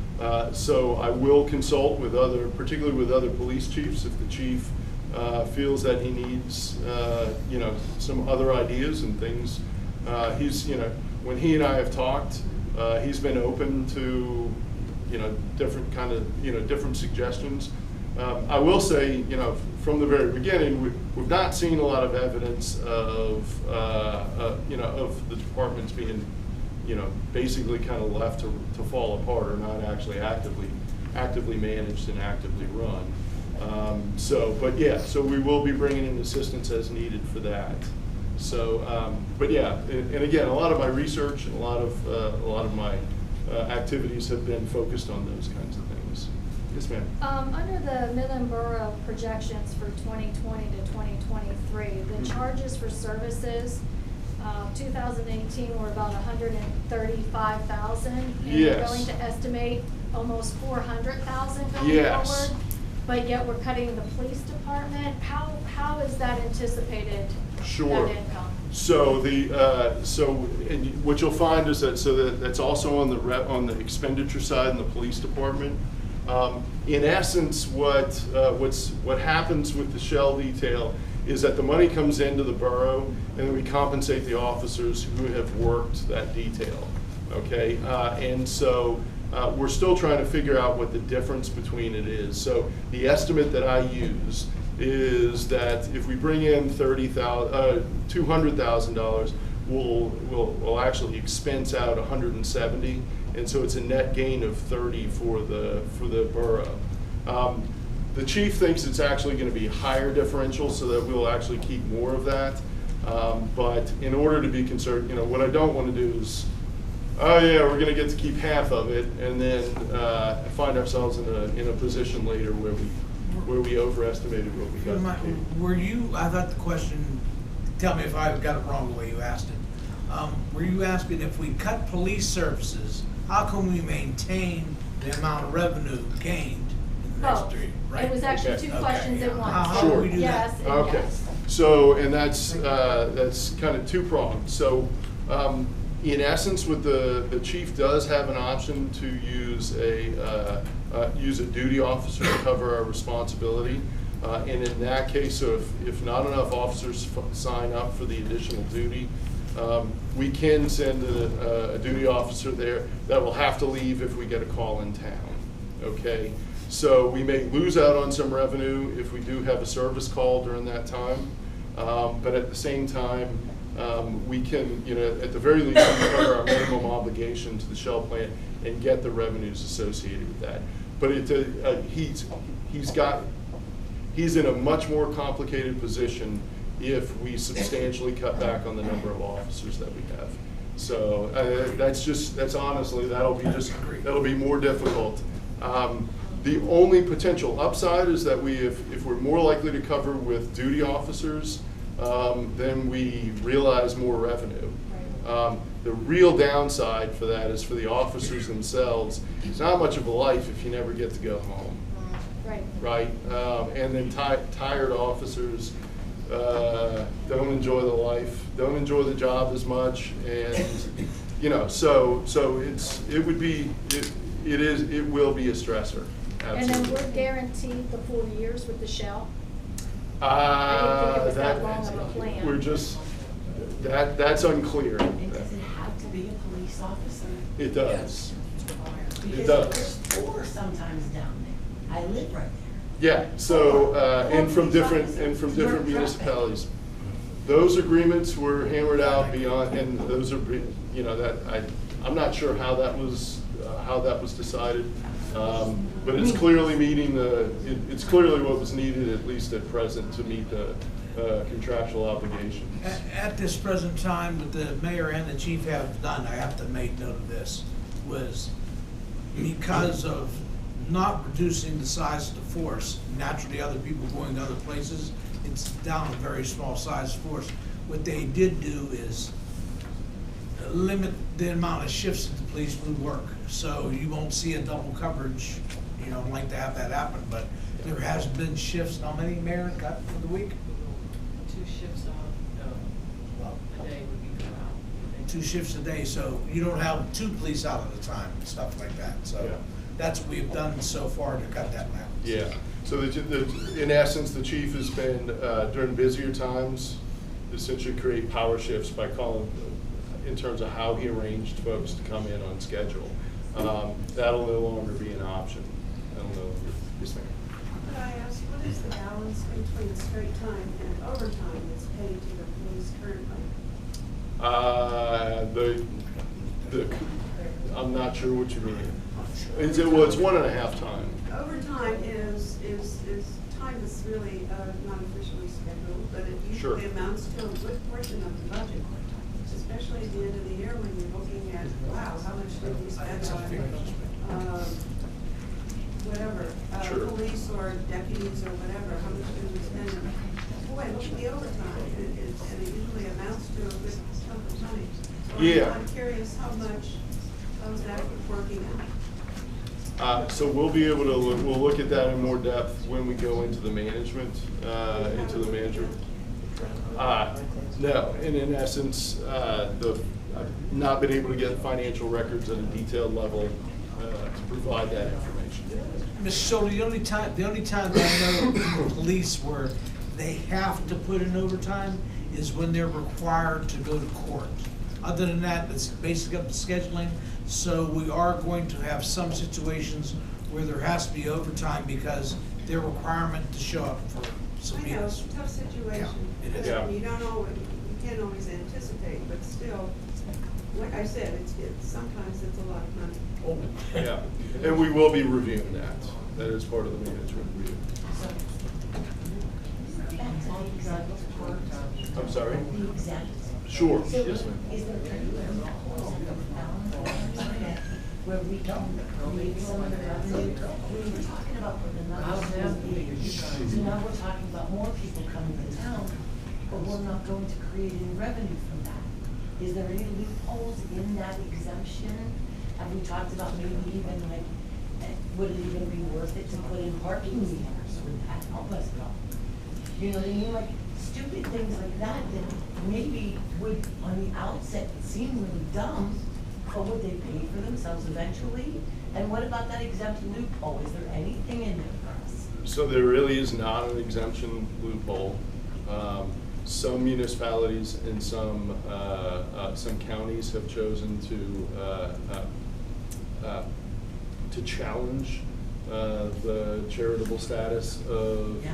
so I will consult with particularly with other police chiefs if the chief feels that he needs, some other ideas and things. When he and I have talked, he's been open to, different suggestions. I will say, from the very beginning, we've not seen a lot of evidence of the departments being, basically kind of left to fall apart or not actually actively managed and actively run. So we will be bringing in assistance as needed for that. So, and again, a lot of my research and a lot of my activities have been focused on those kinds of things. Yes, ma'am. Under the Midland Borough projections for 2020 to 2023, the charges for services, 2018 were about 135,000, and Yes. we're going to estimate almost 400,000 going Yes. forward. But yet we're cutting the police department. How is that anticipated? Sure. That income? So and what you'll find is that's also on the expenditure side in the police department. In essence, what happens with the shell detail is that the money comes into the borough, and then we compensate the officers who have worked that detail. Okay, and so we're still trying to figure out what the difference between it is. So the estimate that I use is that if we bring in $200,000, we'll actually expense out 170, and so it's a net gain of 30 for the borough. The chief thinks it's actually going to be higher differential, so that we'll actually keep more of that. But in order to be concerned, what I don't want to do is, oh yeah, we're going to get to keep half of it, and then find ourselves in a position later where we overestimated what we got to keep. I thought the question, tell me if I got it wrong the way you asked it. Were you asking if we cut police services, how can we maintain the amount of revenue gained in the next 3? Right? It was actually two questions yeah. at once. How Sure. do we do Yes, that? and Okay. yes. So, and that's kind of two-pronged. So, in essence, what the chief does have an option to use a duty officer to cover our responsibility. And in that case, so if not enough officers sign up for the additional duty, we can send a duty officer there that will have to leave if we get a call in town. Okay, so we may lose out on some revenue if we do have a service call during that time, but at the same time, we can, at the very least, we can cover our minimum obligation to the Shell plant and get the revenues associated with that. But he's in a much more complicated position if we substantially cut back on the number of officers that we have. So that's honestly, that'll be more difficult. The only potential upside is that if we're more likely to cover with duty officers, then we realize more revenue. The real downside for that is for the officers themselves. It's not much of a life if you never get to go home. Right? And then tired officers don't enjoy the life, don't enjoy the job as much, and so it will be a stressor. Absolutely. And then we're guaranteed the 4 years with the Shell? I didn't think it was that long of a plan. We're just, that's unclear. And does it have to be a police officer? It does. Because It does. there's 4 sometimes down there. I live right there. Yeah, so, and from different municipalities. Those agreements were hammered out beyond, and those are, you know, I'm not sure how that was decided. But it's clearly meeting it's clearly what was needed, at least at present, to meet the contractual obligations. At this present time, what the mayor and the chief have done, I have to make note of this, was because of not reducing the size of the force, naturally other people going to other places, it's down a very small size force. What they did do is limit the amount of shifts that the police would work. So you won't see a double coverage, you know, like to have that happen, but there has been shifts. How many, Mayor, cut for the week? 2 shifts a day would be good out. 2 shifts a day, so you don't have 2 police out at a time and stuff like that. So Yeah. that's what we've done so far to cut that down. Yeah, so in essence, the chief has been, during busier times, essentially create power shifts by calling, in terms of how he arranged folks to come in on schedule. That'll no longer be an option. I don't know if you're saying. Could I ask, what is the balance between straight time and overtime that's paid to the police currently? I'm not sure what you mean. Well, it's 1.5 time. Overtime is time that's really not officially scheduled, but it Sure. usually amounts to a good portion of the budget, especially at the end of the year when you're looking at, wow, how much did we spend on, whatever, Sure. police or deputies or whatever, how much did we spend? Boy, look at the overtime, and it usually amounts to a good chunk of money. So Yeah. I'm curious how is that working out? So we'll be able to we'll look at that in more depth when we go into the management, into the manager. No, and in essence, I've not been able to get financial records at a detailed level to provide that information. Mr. Schultz, the only time that I know police where they have to put in overtime is when they're required to go to court. Other than that, it's basically up to scheduling. So we are going to have some situations where there has to be overtime because their requirement to show up for I know, subpoenas. it's a tough situation. Yeah, it is. Yeah. You can't always anticipate, but still, like I said, sometimes it's a lot of money. Oh, Yeah, and we will be reviewing that. That is part of the management review. I'm sorry? The exact. Sure. So Yes, ma'am. is there any where we don't create some of the revenue? We were talking about putting another school. So now we're talking about more people coming to town, but we're not going to create any revenue from that. Is there any loopholes in that exemption? Have we talked about maybe even like, would it even be worth it to put in parking meters? Would that help us go? You know what I mean? Like stupid things like that that maybe would on the outset seem really dumb, but would they pay for themselves eventually? And what about that exempt loophole? Is there anything in there for us? So there really is not an exemption loophole. Some municipalities and some counties have chosen to challenge the charitable status of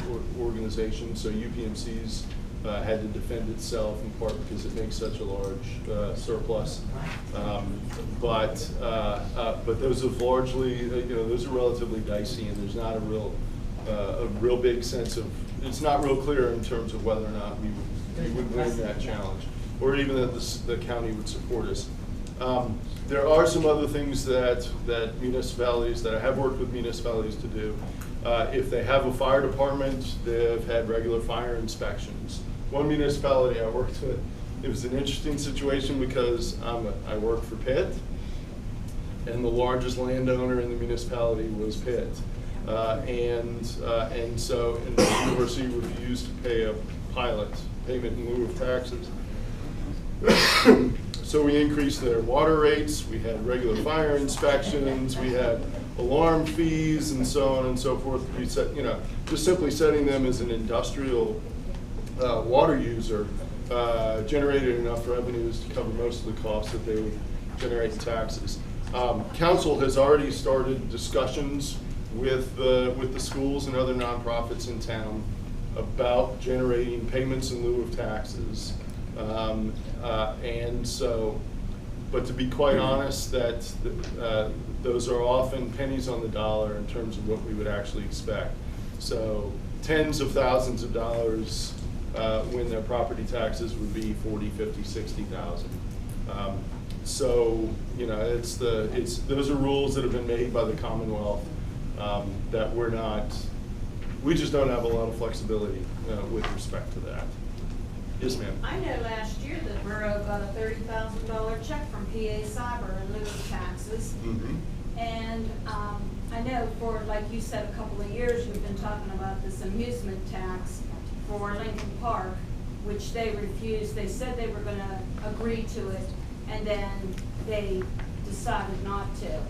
organizations. So UPMC's had to defend itself in part because it makes such a large surplus. But those have largely, those are relatively dicey, and there's not a real big sense of, it's not real clear in terms of whether or not we would win that challenge, or even that the county would support us. There are some other things that municipalities, that I have worked with municipalities to do. If they have a fire department, they've had regular fire inspections. One municipality I worked with, it was an interesting situation because I worked for Pitt, and the largest landowner in the municipality was Pitt. And so the university refused to pay a pilot payment in lieu of taxes. So we increased their water rates, we had regular fire inspections, we had alarm fees, and so on and so forth. We set, just simply setting them as an industrial water user generated enough revenues to cover most of the costs that they would generate in taxes. Council has already started discussions with the schools and other nonprofits in town about generating payments in lieu of taxes. And so, but to be quite honest, that those are often pennies on the dollar in terms of what we would actually expect. So tens of thousands of dollars when their property taxes would be 40, 50, 60,000. So, you know, those are rules that have been made by the Commonwealth that we just don't have a lot of flexibility with respect to that. Yes, ma'am. I know last year the borough got a $30,000 check from PA Cyber in lieu of taxes. Mm-hmm. And I know for, like you said, a couple of years, we've been talking about this amusement tax for Lincoln Park, which they refused. They said they were gonna agree to it, and then they decided not to.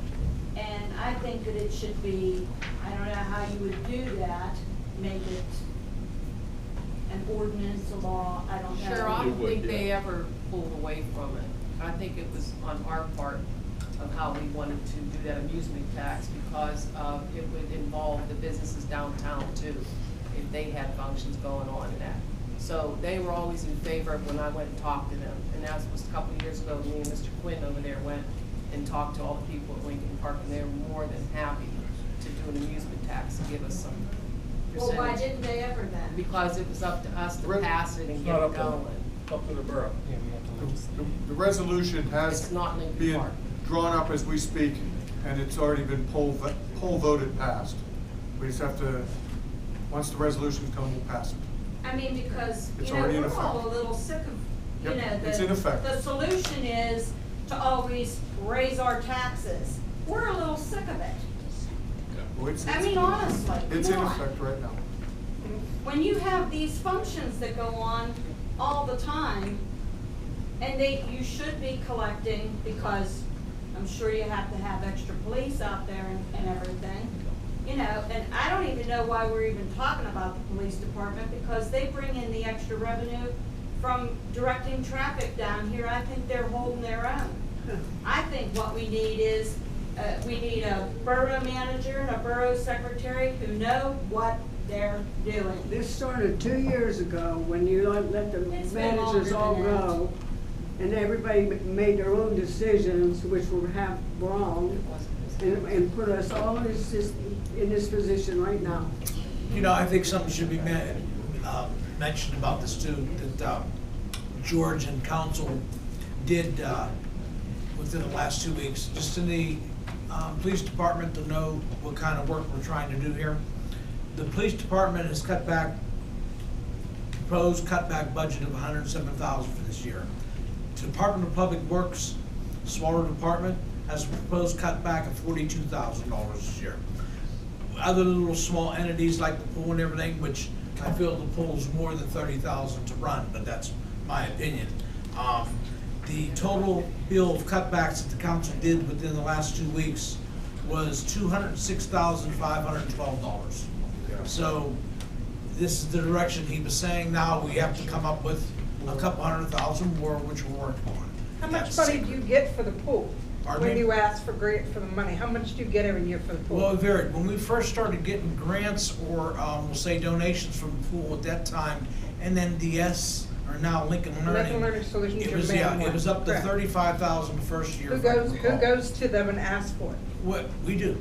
And I think that it should be, I don't know how you would do that, make it an ordinance, a law, I don't know. Sure, I don't think yeah. they ever pulled away from it. I think it was on our part of how we wanted to do that amusement tax because it would involve the businesses downtown too, if they had functions going on in that. So they were always in favor of when I went and talked to them. And that was a couple of years ago, me and Mr. Quinn over there went and talked to all the people at Lincoln Park, and they were more than happy to do an amusement tax to give us some Well, percentage. why didn't they ever then? Because it was up to us to Re- pass it and It's get not it up to- going. Up to the borough. The resolution has It's not Lincoln been Park. drawn up as we speak, and it's already been poll voted passed. We just have to, once the resolutions come, we'll pass it. I mean, because, It's you know, already in we're all effect. a little sick of, you Yep, know, it's in effect. the solution is to always raise our taxes. We're a little sick of it. Well, I mean, honestly, It's come in on. effect right now. When you have these functions that go on all the time, and you should be collecting, because I'm sure you have to have extra police out there and everything. You know, and I don't even know why we're even talking about the police department, because they bring in the extra revenue from directing traffic down here. I think they're holding their own. I think what we need is, we need a borough manager and a borough secretary who know what they're doing. This started 2 years ago when you let the It's been managers longer all than that. go. And everybody made their own decisions, which were half wrong, and put us all in this position right now. You know, I think something should be mentioned about this too, that George and council did within the last 2 weeks, just in the police department to know what kind of work we're trying to do here. The police department has proposed cutback budget of $107,000 for this year. Department of Public Works, smaller department, has a proposed cutback of $42,000 this year. Other little small entities like the pool and everything, which I feel the pool's more than $30,000 to run, but that's my opinion. The total bill of cutbacks that the council did within the last 2 weeks was $206,512. So this is the direction he was saying. Now we have to come up with a couple $100,000 more, which we're working on. How much That's money it. do you get for the pool? Pardon When me? you ask for grant for the money, how much do you get every year for the pool? Well, it varied. When we first started getting grants or, we'll say donations from the pool at that time, and then DS, or now Lincoln Learning. Lincoln Learning Solutions, It your was, main yeah, it one. was up to Correct. $35,000 the first year. Who if I goes recall. to them and asks for it? What, we do.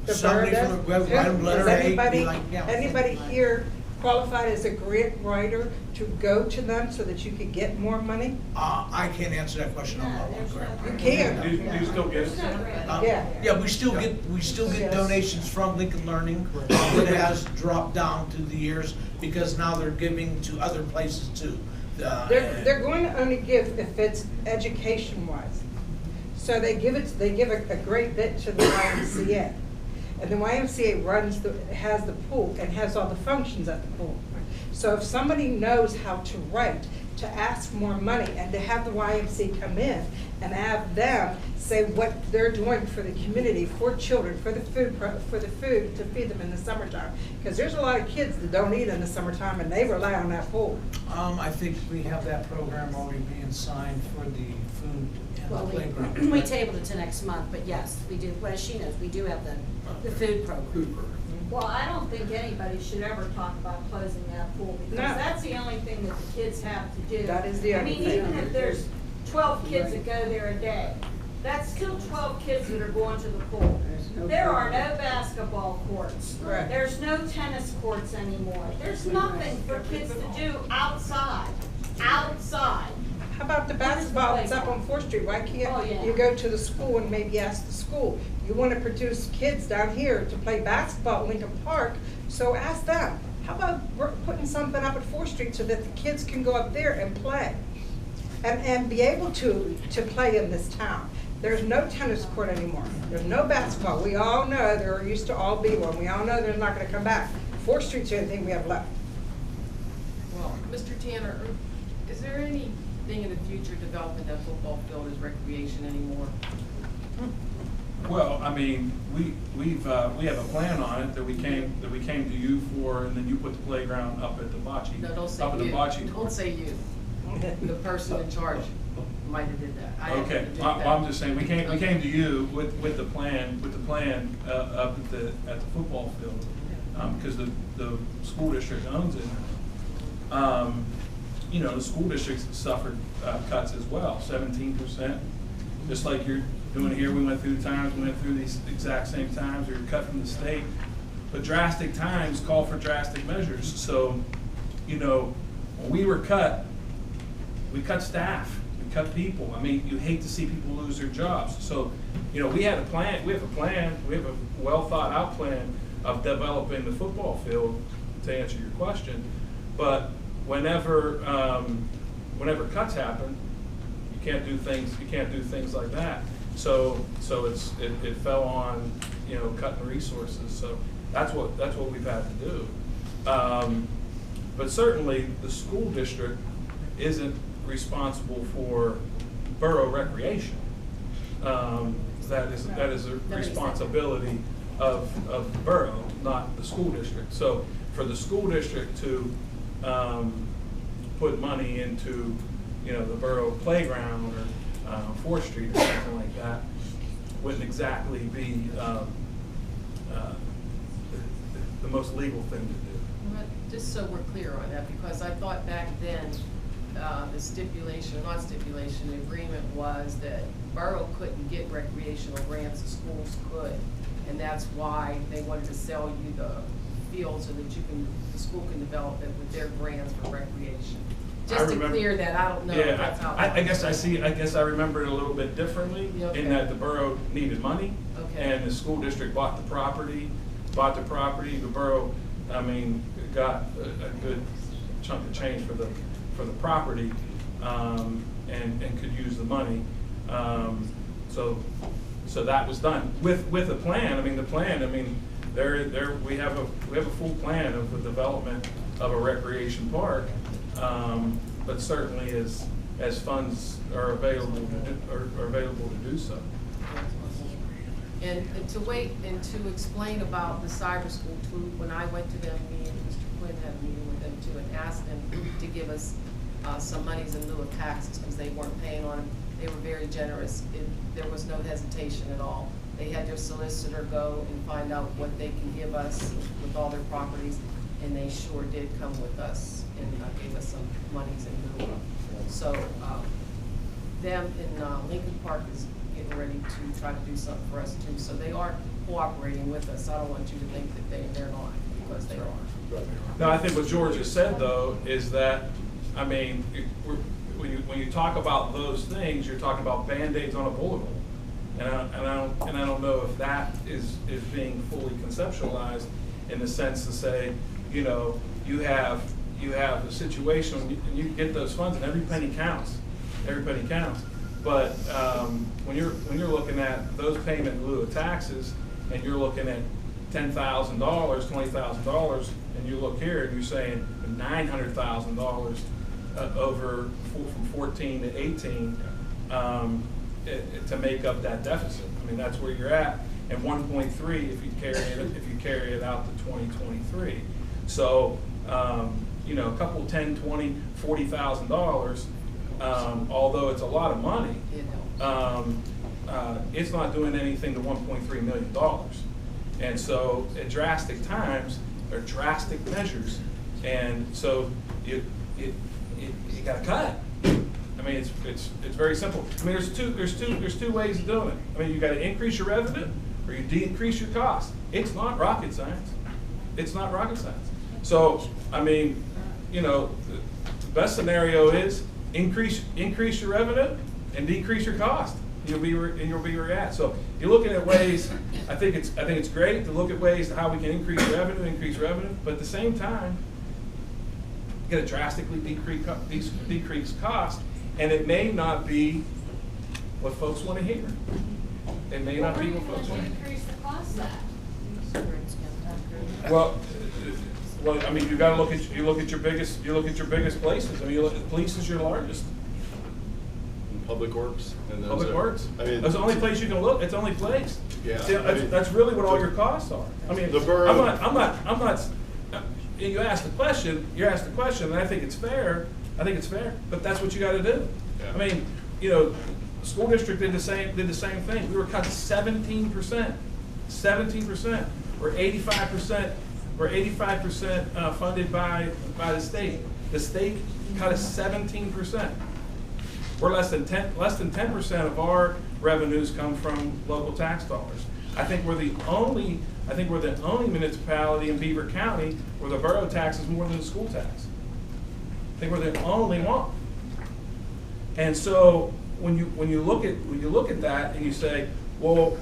The Somebody borough from does? the- we write them letter, Does hey, anybody, be like, yeah. anybody here qualified as a grant writer to go to them so that you could get more money? I can't answer that question. I'm not No, there's a grant no- writer. You can. Do you still get it? Yeah. Yeah, we still get Yes. donations from Lincoln Learning, but it has dropped down through the years because now they're giving to other places too. They're going to only give if it's education-wise. So they give a great bit to the YMCA. And the YMCA has the pool and has all the functions at the pool. So if somebody knows how to write to ask more money and to have the YMCA come in and have them say what they're doing for the community, for children, for the food to feed them in the summertime. Because there's a lot of kids that don't eat in the summertime and they rely on that pool. I think we have that program already being signed for the food and the Well, playground. we tabled it to next month, but yes, we do, well, as she knows, we do have the food program. Well, I don't think anybody should ever talk about closing that pool, because No. that's the only thing that the kids have to do. That is the only I mean, thing. even if there's 12 kids that go there a day, that's still 12 kids that are going to the pool. There are no basketball courts. Right. There's no tennis courts anymore. There's nothing for kids to do outside, outside. How about the basketball that's up on 4th Street? Why Oh, can't yeah. you go to the school and maybe ask the school, you want to produce kids down here to play basketball at Lincoln Park, so ask them. How about we're putting something up at 4th Street so that the kids can go up there and play? And be able to play in this town. There's no tennis court anymore. There's no basketball. We all know there used to all be one. We all know they're not gonna come back. 4th Street's the only thing we have left. Well, Mr. Tanner, is there anything in the future developing that football field as recreation anymore? Well, I mean, we have a plan on it that we came to you for, and then you put the playground up at the bocce. No, don't say Up at the you. bocce Don't court. say you. The person in charge might have did that. I didn't Okay, do well, that. I'm just saying, we came to you with the plan up at the football field, because the school district owns it. You know, the school districts suffered cuts as well, 17%, just like you're doing here. We went through these exact same times. We were cut from the state, but drastic times call for drastic measures. So, you know, when we were cut, we cut staff, we cut people. I mean, you hate to see people lose their jobs. So, you know, we have a plan, we have a well thought out plan of developing the football field, to answer your question. But whenever cuts happen, you can't do things like that. So it fell on, you know, cutting resources. So that's what we've had to do. But certainly the school district isn't responsible for borough recreation. That is a responsibility of the borough, not the school district. So for the school district to put money into, you know, the borough playground or 4th Street or something like that wouldn't exactly be the most legal thing to do. Well, just so we're clear on that, because I thought back then, the stipulation, not stipulation, the agreement was that borough couldn't get recreational grants, the schools could. And that's why they wanted to sell you the field so that the school can develop it with their grants for recreation. Just to clear that, I don't know if that's how. I guess I remember it a little bit differently, Okay. in that the borough needed money. Okay. And the school district bought the property, the borough, I mean, got a good chunk of change for the property, and could use the money. So that was done with a plan. I mean, the plan, I mean, we have a full plan of the development of a recreation park. But certainly as funds are available to do so. And to wait and to explain about the cyber school too, when I went to them, me and Mr. Quinn had a meeting with them too, and asked them to give us some monies in lieu of taxes, because they weren't paying on them. They were very generous. There was no hesitation at all. They had their solicitor go and find out what they can give us with all their properties, and they sure did come with us and gave us some monies in lieu of. So them in Lincoln Park is getting ready to try to do something for us too. So they are cooperating with us. I don't want you to think that they're not, because they are. Now, I think what George has said though is that, I mean, when you talk about those things, you're talking about Band-Aids on a bullet hole. And I don't know if that is being fully conceptualized in the sense to say, you know, you have a situation and you get those funds and every penny counts. Every penny counts. But when you're looking at those payment in lieu of taxes, and you're looking at $10,000, $20,000, and you look here and you're saying $900,000 from 14 to 18 to make up that deficit. I mean, that's where you're at, and 1.3 if you carry it out to 2023. So you know, a couple $10,000, $20,000, $40,000, although it's a lot of money, it's not doing anything to $1.3 million. And so at drastic times, there are drastic measures, and so you got to cut. I mean, it's very simple. I mean, there's two ways of doing it. I mean, you got to increase your revenue or you decrease your cost. It's not rocket science. It's not rocket science. So I mean, you know, the best scenario is increase your revenue and decrease your cost. You'll be where you're at. So you're looking at ways. I think it's great to look at ways how we can increase revenue, but at the same time, you got to drastically decrease cost, and it may not be what folks want to hear. It may not be what folks want to hear. Increase the cost at? Well, I mean, you got to look at your biggest places. I mean, you look at police is your largest. And Public Works. And those Public are, Works. I mean, that's the only place you can look. It's the only place. Yeah. See, that's really what all your costs are. I mean, the borough. I'm not. You asked the question. And I think it's fair. But that's what you got to do. Yeah. I mean, you know, the school district did the same thing. We were cut 17%. 17%. We're 85%. We're 85% funded by the state. The state cut us 17%. We're less than 10% of our revenues come from local tax dollars. I think we're the only municipality in Beaver County where the borough tax is more than the school tax. I think we're the only one. And so when you look at that and you say, well,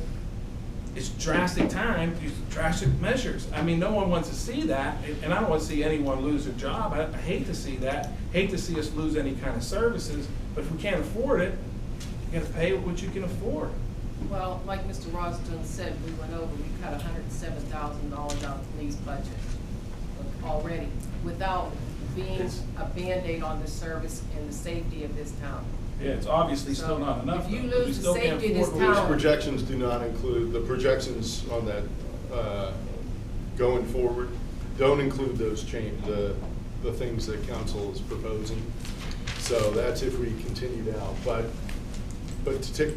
it's drastic time, these drastic measures. I mean, no one wants to see that, and I don't want to see anyone lose their job. I hate to see that. Hate to see us lose any kind of services. But if we can't afford it, you got to pay what you can afford. Well, like Mr. Roston said, we went over. We cut $107,000 out of the police budget already, without being a Band-Aid on the service and the safety of this town. Yeah, it's obviously still not enough. If you lose the safety of this Police town. projections do not include, the projections on that going forward don't include those the things that council is proposing. So that's if we continue now. But to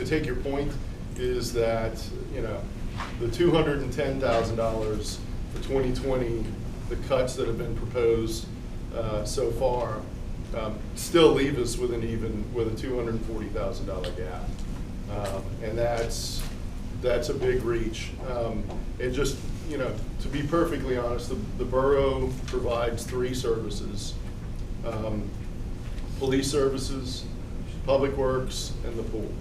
take your point is that, you know, the $210,000 for 2020, the cuts that have been proposed so far, still leave us with a $240,000 gap, and that's a big reach. And just, you know, to be perfectly honest, the borough provides 3 services: police services, public works, and the pool.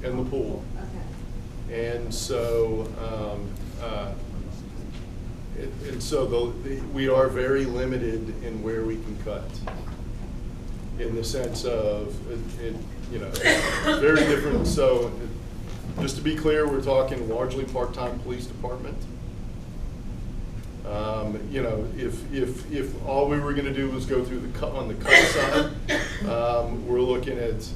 And the pool. And so. We are very limited in where we can cut, in the sense of, you know, very different. So just to be clear, we're talking largely part-time police department. You know, if all we were going to do was go through on the cut side, we're looking at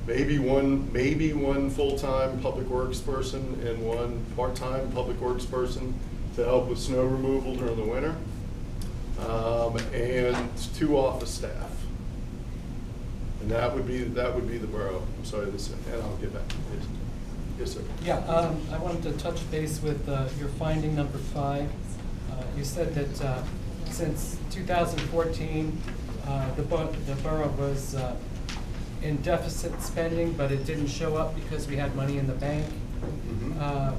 maybe one full-time public works person and one part-time public works person to help with snow removal during the winter, and 2 office staff, and that would be the borough. I'm sorry, and I'll get back to you. Yes, sir. Yeah, I wanted to touch base with your finding number 5. You said that since 2014, the borough was in deficit spending, but it didn't show up because we had money in the bank. Mm-hmm.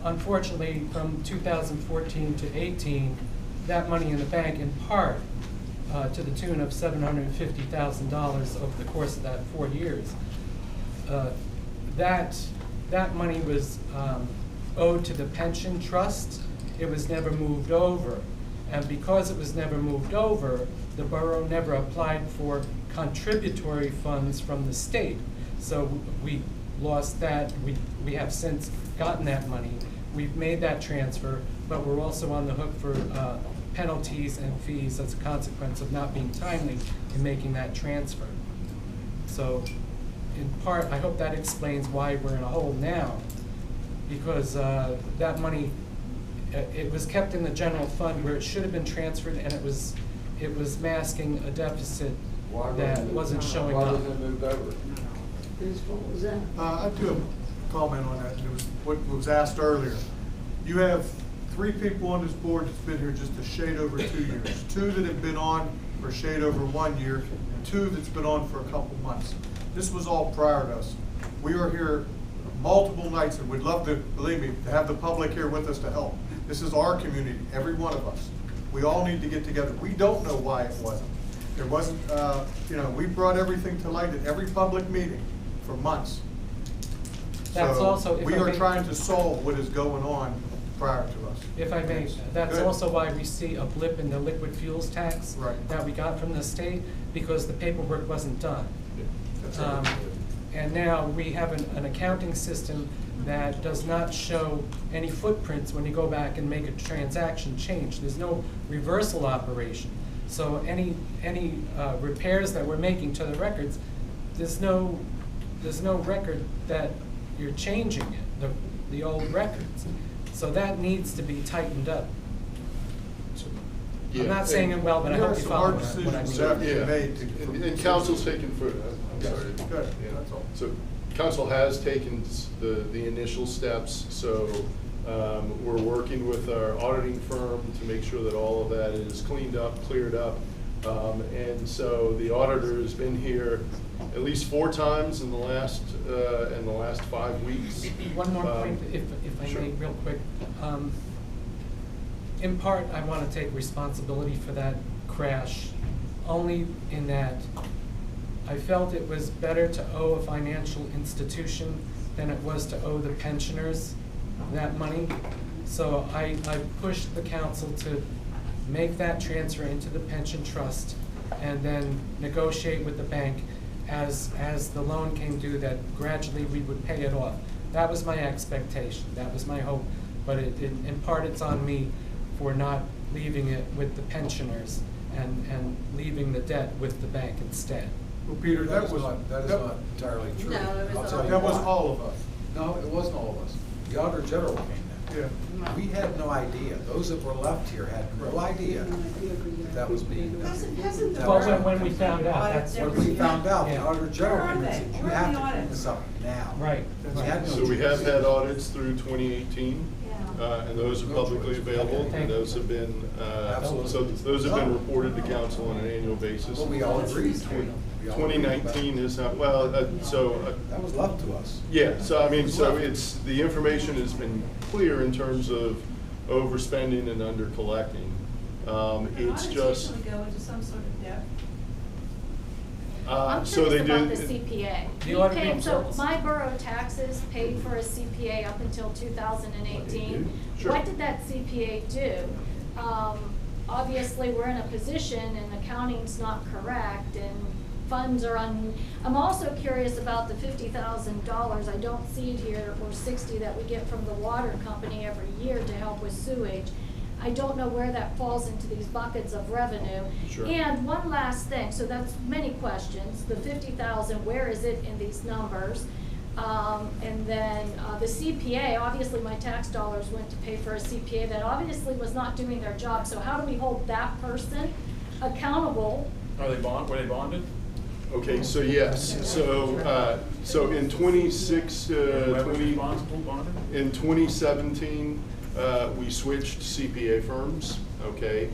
Unfortunately, from 2014 to 18, that money in the bank, in part, to the tune of $750,000 over the course of that 4 years, that money was owed to the pension trust. It was never moved over, and because it was never moved over, the borough never applied for contributory funds from the state. So we lost that. We have since gotten that money. We've made that transfer, but we're also on the hook for penalties and fees as a consequence of not being timely in making that transfer. So, in part, I hope that explains why we're in a hole now, because that money, it was kept in the general fund where it should have been transferred, and it was masking a deficit that wasn't showing up. Why wasn't it moved over? What was that? I do have a comment on that. It was what was asked earlier. You have 3 people on this board that's been here just a shade over 2 years. 2 that have been on for a shade over 1 year, and 2 that's been on for a couple months. This was all prior to us. We are here multiple nights, and we'd love to, believe me, to have the public here with us to help. This is our community, every one of us. We all need to get together. We don't know why it wasn't. There wasn't, we brought everything to light at every public meeting for months. That's So also, if we I are may- trying to solve what is going on prior to us. If I may, that's Good. also why we see a blip in the liquid fuels tax Right. that we got from the state, because the paperwork wasn't done. That's Um, right. And now we have an accounting system that does not show any footprints when you go back and make a transaction change. There's no reversal operation. So any repairs that we're making to the records, there's no record that you're changing it, the old records. So that needs to be tightened up. I'm Yeah, not saying it well, but I There hope are you some follow hard what I decisions mean. that have to be Yeah. made to. And council's taken for, I'm Yes. sorry. Good, Yeah. that's all. So council has taken the initial steps, so we're working with our auditing firm to make sure that all of that is cleaned up, cleared up. And so the auditor has been here at least 4 times in the last 5 weeks. One more point, if I Sure. may, real quick. In part, I want to take responsibility for that crash, only in that I felt it was better to owe a financial institution than it was to owe the pensioners that money. So I pushed the council to make that transfer into the pension trust and then negotiate with the bank as the loan came due, that gradually we would pay it off. That was my expectation, that was my hope, but in part it's on me for not leaving it with the pensioners and leaving the debt with the bank instead. Well, Peter, that was. That is not entirely true. No, it was I'll tell all- you That was why. all of us. No, it wasn't all of us. The Auditor General came in. Yeah. We had no idea. Those that were left here had no idea that was being done. Hasn't the Well, borough when we found out, audits that's When we found out, the Yeah. Auditor General Where are came in and they? said, you Where are have the to clean audits? this up now. Right. We had no So we have choice. had audits through 2018, Yeah. and those are No publicly choice. available, Thank and you. those have been, Absolutely. so those have been reported to council on an annual basis. Well, we all agreed. We all agreed about it. 2019 is not, well, That was left to us. yeah, so I mean, so it's, the information has been clear in terms of overspending and under collecting. It's just, usually go into some sort of debt. I'm so they curious about do. the CPA. The We auditing paid, so service. my borough taxes paid for a CPA up until 2018. Sure. What did that CPA do? Obviously, we're in a position and accounting's not correct and funds are I'm also curious about the $50,000, I don't see it here, or 60 that we get from the water company every year to help with sewage. I don't know where that falls into these buckets of revenue. Sure. And one last thing, so that's many questions, the 50,000, where is it in these numbers? And then the CPA, obviously my tax dollars went to pay for a CPA that obviously was not doing their job, so how do we hold that person accountable? Were they bonded? Okay, so yes, so in 26, Whoever's responsible bonded? in 2017, we switched CPA firms, okay?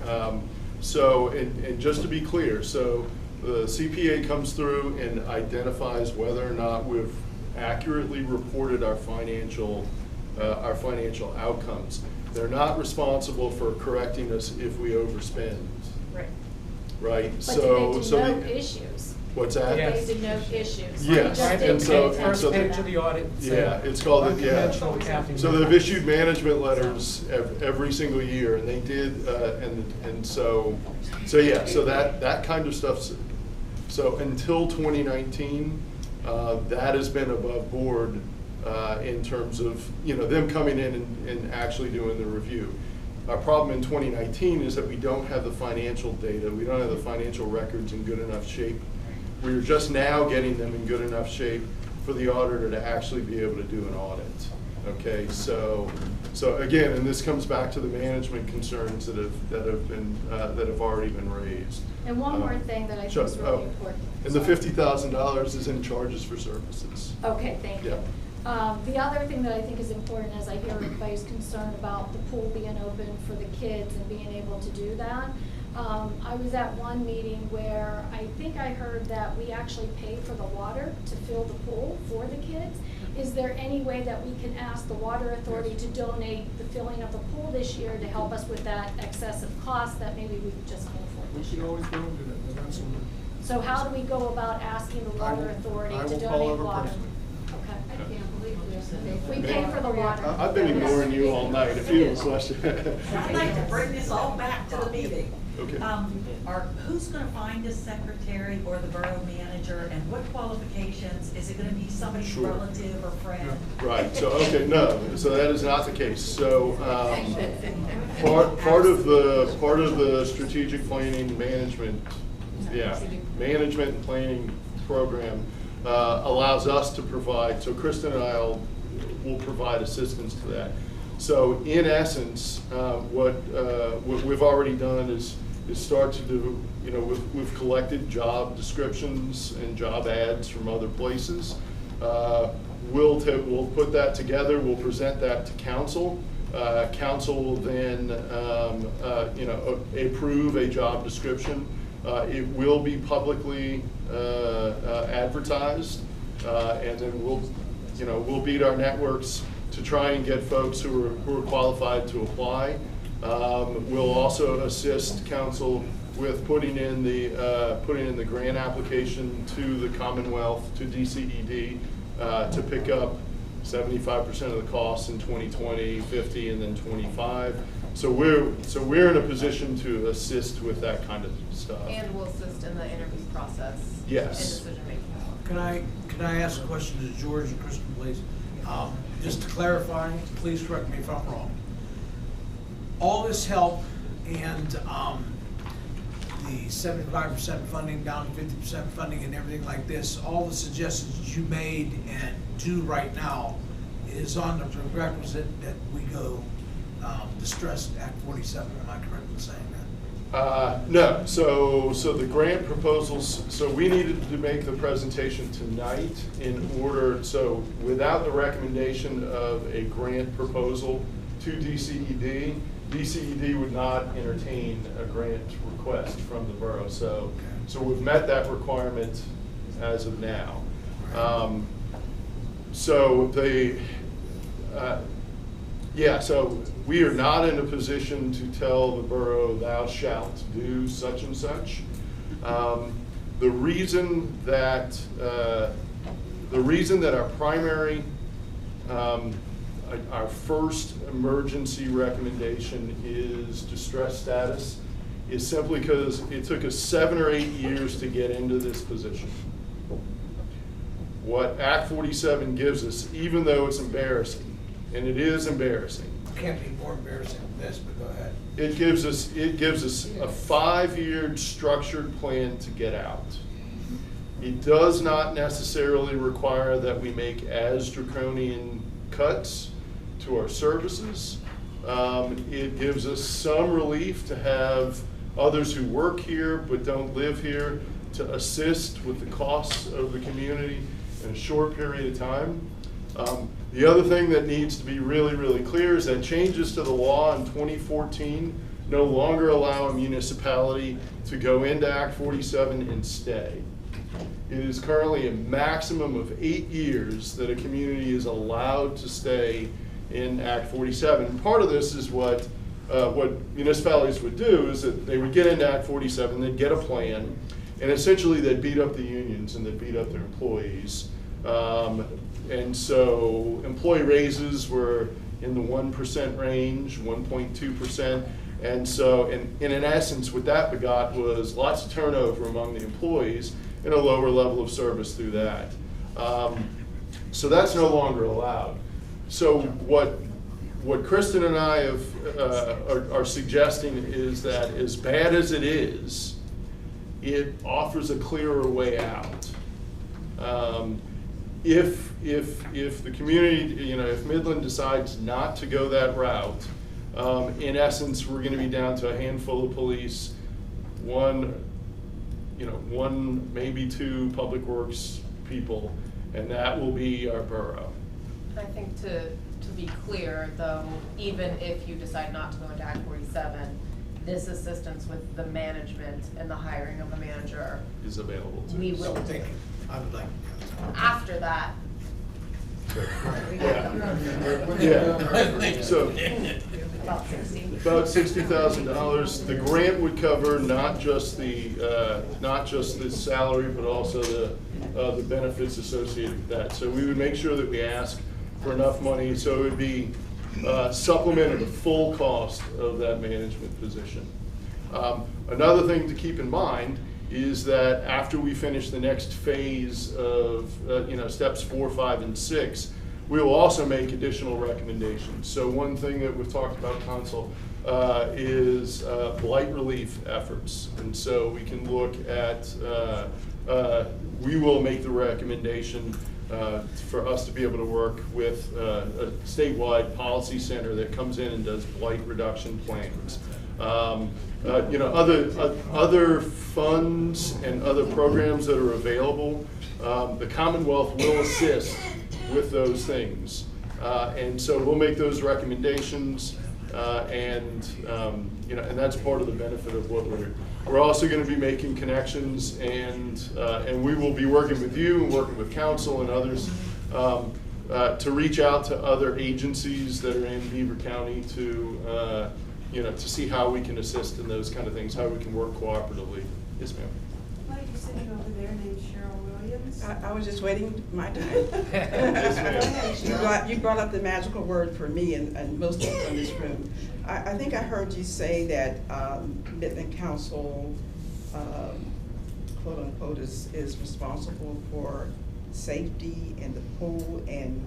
So, and just to be clear, so the CPA comes through and identifies whether or not we've accurately reported our financial outcomes. They're not responsible for correcting us if we overspend, Right. right? But So, did so they denote the- issus? What's that? Yes. They denote issues. Yes, We just and didn't so- pay and attention so to the- First page of the audit said. Yeah, it's called, unconventional accounting. So they've issued management letters every single year, and they did, and so yeah, so that kind of stuff's, so until 2019, that has been above board in terms of, them coming in and actually doing the review. Our problem in 2019 is that we don't have the financial data, we don't have the financial records in good enough shape. We're just now getting them in good enough shape for the auditor to actually be able to do an audit. Okay, so again, and this comes back to the management concerns that have already been raised. And one more thing that I think is really important. And the $50,000 is in charges for services. Okay, thank you. Yeah. The other thing that I think is important is I hear everybody's concerned about the pool being open for the kids and being able to do that. I was at one meeting where I think I heard that we actually pay for the water to fill the pool for the kids. Is there any way that we can ask the water authority to donate the filling of the pool this year to help us with that excessive cost that maybe we just can't afford this year? always go into that, absolutely. So how do we go about asking the water authority to donate water? Okay. I can't believe there's a. We pay for the water. I've been ignoring you all night. If you have a question. I'd like to bring this all back to the meeting. Okay. Who's gonna find a secretary or the borough manager, and what qualifications? Is it gonna be somebody's Sure. relative or friend? Right, so, okay, no, so that is not the case. So, part of the strategic planning management, management and planning program allows us to provide, so Kristen and I will provide assistance to that. So in essence, what we've already done is start to do, we've collected job descriptions and job ads from other places. We'll put that together, we'll present that to council. Council will then, approve a job description. It will be publicly advertised, and then we'll beat our networks to try and get folks who are qualified to apply. We'll also assist council with putting in the grant application to the Commonwealth, to DCED, to pick up 75% of the costs in 2020, 50, and then 25. So we're in a position to assist with that kind of stuff. And we'll assist in the interview process. Yes. And decision making. Can I ask a question to George and Kristen, please? Just to clarify, please correct me if I'm wrong. All this help and the 75% funding down to 50% funding and everything like this, all the suggestions you made and do right now is on the prerequisite that we go distressed Act 47. Am I correct in saying that? No, so the grant proposals, so we needed to make the presentation tonight in order, so without the recommendation of a grant proposal to DCED, DCED would not entertain a grant request from the borough. So we've met that requirement as of now. So we are not in a position to tell the borough, thou shalt do such and such. The reason that our primary, our first emergency recommendation is distress status is simply because it took us 7 or 8 years to get into this position. What Act 47 gives us, even though it's embarrassing, and it is embarrassing. It can't be more embarrassing than this, but go ahead. It gives us a 5-year structured plan to get out. It does not necessarily require that we make as draconian cuts to our services. It gives us some relief to have others who work here but don't live here to assist with the costs of the community in a short period of time. The other thing that needs to be really, really clear is that changes to the law in 2014 no longer allow a municipality to go into Act 47 and stay. It is currently a maximum of 8 years that a community is allowed to stay in Act 47. And part of this is what municipalities would do is that they would get into Act 47, they'd get a plan, and essentially they'd beat up the unions and they'd beat up their employees. And so employee raises were in the 1% range, 1.2%. And so, and in essence, what that begot was lots of turnover among the employees and a lower level of service through that. So that's no longer allowed. So what what Kristen and I are suggesting is that as bad as it is, it offers a clearer way out. If the community, if Midland decides not to go that route, in essence, we're going to be down to a handful of police, one, maybe two public works people, and that will be our borough. I think to be clear, though, even if you decide not to go into Act 47, this assistance with the management and the hiring of a manager Is available to we us. will do. Thank you. I would like. After that, Yeah. So about 60. about $60,000. The grant would cover not just the salary, but also the benefits associated with that. So we would make sure that we ask for enough money so it would be supplemented the full cost of that management position. Another thing to keep in mind is that after we finish the next phase of steps 4, 5, and 6, we will also make additional recommendations. So one thing that we've talked about, Council, is blight relief efforts. And so we can look at, we will make the recommendation for us to be able to work with a statewide policy center that comes in and does blight reduction plans. Other funds and other programs that are available, the Commonwealth will assist with those things. And so we'll make those recommendations, and that's part of the benefit of what we're also going to be making connections, and we will be working with you and working with council and others to reach out to other agencies that are in Beaver County to see how we can assist in those kind of things, how we can work cooperatively. Yes, ma'am. Why are you sitting over there named Cheryl Williams? I was just waiting my turn. Yes, ma'am. You brought up the magical word for me and most people in this room. I think I heard you say that Midland Council, quote unquote, is responsible for safety in the pool and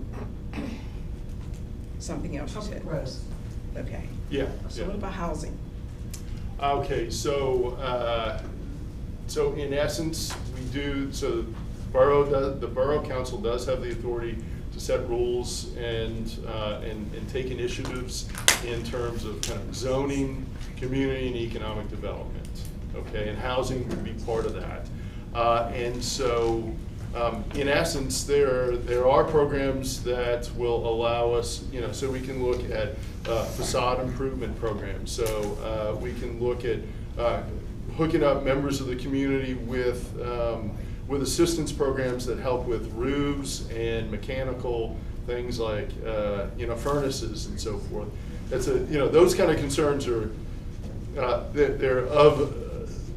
something else you said. Okay. Yeah. So yeah. what about housing? Okay, so in essence, we do, so the Borough Council does have the authority to set rules and take initiatives in terms of kind of zoning, community, and economic development, okay, and housing would be part of that. And so, in essence, there are programs that will allow us, so we can look at facade improvement programs. So we can look at hooking up members of the community with assistance programs that help with roofs and mechanical things like furnaces and so forth. That's those kind of concerns are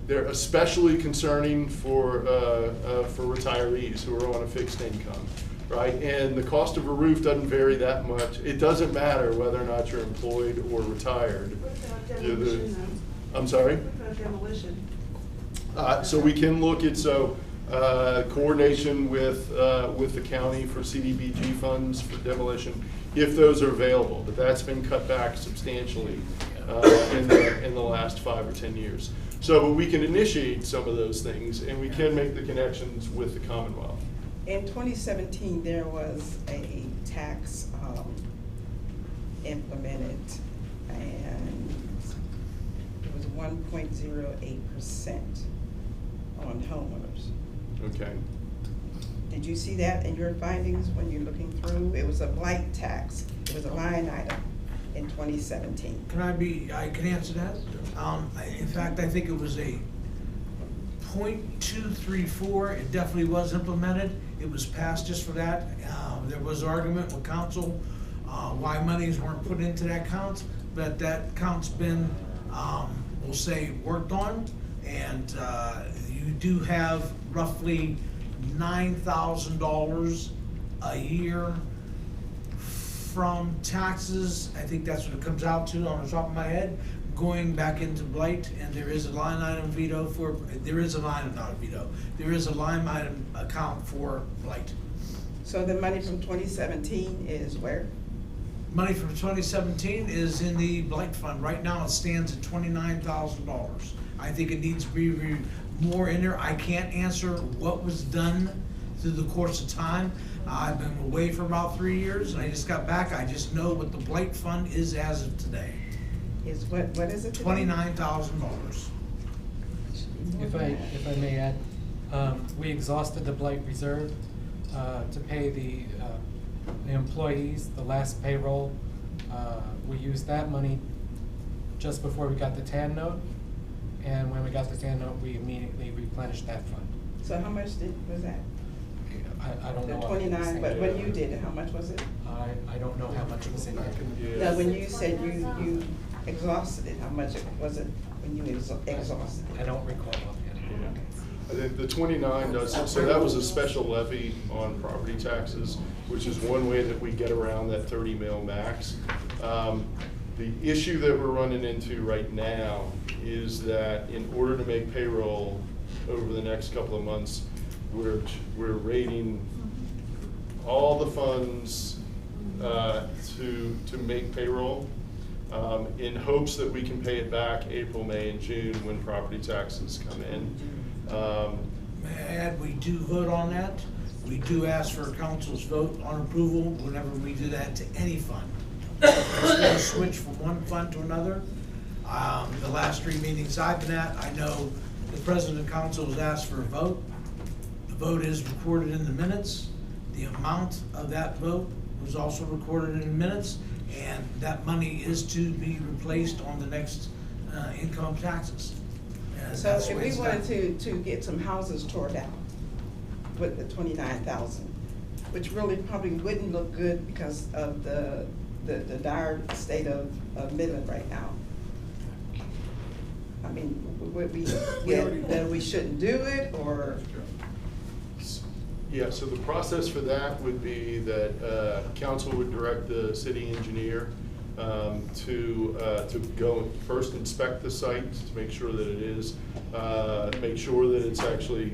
they're especially concerning for retirees who are on a fixed income, right? And the cost of a roof doesn't vary that much. It doesn't matter whether or not you're employed or retired. What about demolition? I'm sorry? What about demolition? So we can look at coordination with the county for CDBG funds for demolition, if those are available. But that's been cut back substantially in the last 5 or 10 years. So, but we can initiate some of those things, and we can make the connections with the Commonwealth. In 2017, there was a tax implemented, and it was 1.08% on homeowners. Okay. Did you see that in your findings when you're looking through? It was a blight tax. It was a line item in 2017. I can answer that. In fact, I think it was a 0.234. It definitely was implemented. It was passed just for that. There was argument with council why monies weren't put into that count, but that count's been, we'll say, worked on, and you do have roughly $9,000 a year from taxes. I think that's what it comes out to on the top of my head, going back into blight, and there is a line item there is a line item account for blight. So the money from 2017 is where? money from 2017 is in the blight fund. Right now, it stands at $29,000. I think it needs to be more in there. I can't answer what was done through the course of time. I've been away for about 3 years, and I just got back. I just know what the blight fund is as of today. Is what is it today? $29,000. If I may add, we exhausted the blight reserve to pay the employees, the last payroll. We used that money just before we got the TAN note, and when we got the TAN note, we immediately replenished that fund. So how much was that? I don't know. The 29, but when you did it, how much was it? I don't know how much was in there. No, when you said you exhausted it, how much was it when you exhausted it? I don't recall offhand. I think the 29 does, so that was a special levy on property taxes, which is one way that we get around that 30 mil max. The issue that we're running into right now is that in order to make payroll over the next couple of months, we're rating all the funds to make payroll in hopes that we can pay it back April, May, and June when property taxes come in. May I add, we do vote on that. We do ask for council's vote on approval whenever we do that to any fund. It's not a switch from one fund to another. The last 3 meetings I've been at, I know the president of council has asked for a vote. The vote is recorded in the minutes. The amount of that vote was also recorded in the minutes, and that money is to be replaced on the next income taxes. So if we wanted to get some houses tore down with the 29,000, which really probably wouldn't look good because of the dire state of Midland right now. I mean, would we get that we shouldn't do it, or? Yeah, so the process for that would be that council would direct the city engineer to go first inspect the site to make sure that it is, make sure that it's actually,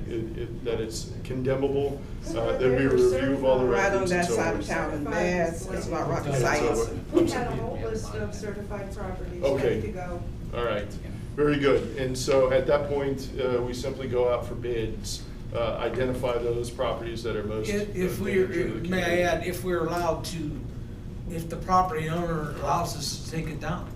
that it's condemnable. Then we review all the right on records. that side of town in Mass, it's not rocket science. We had a whole list of certified properties Okay. ready to go. All right, very good. And so at that point, we simply go out for bids, identify those properties that are most. If we're, may I add, if we're allowed to, if the property owner allows us to take it down.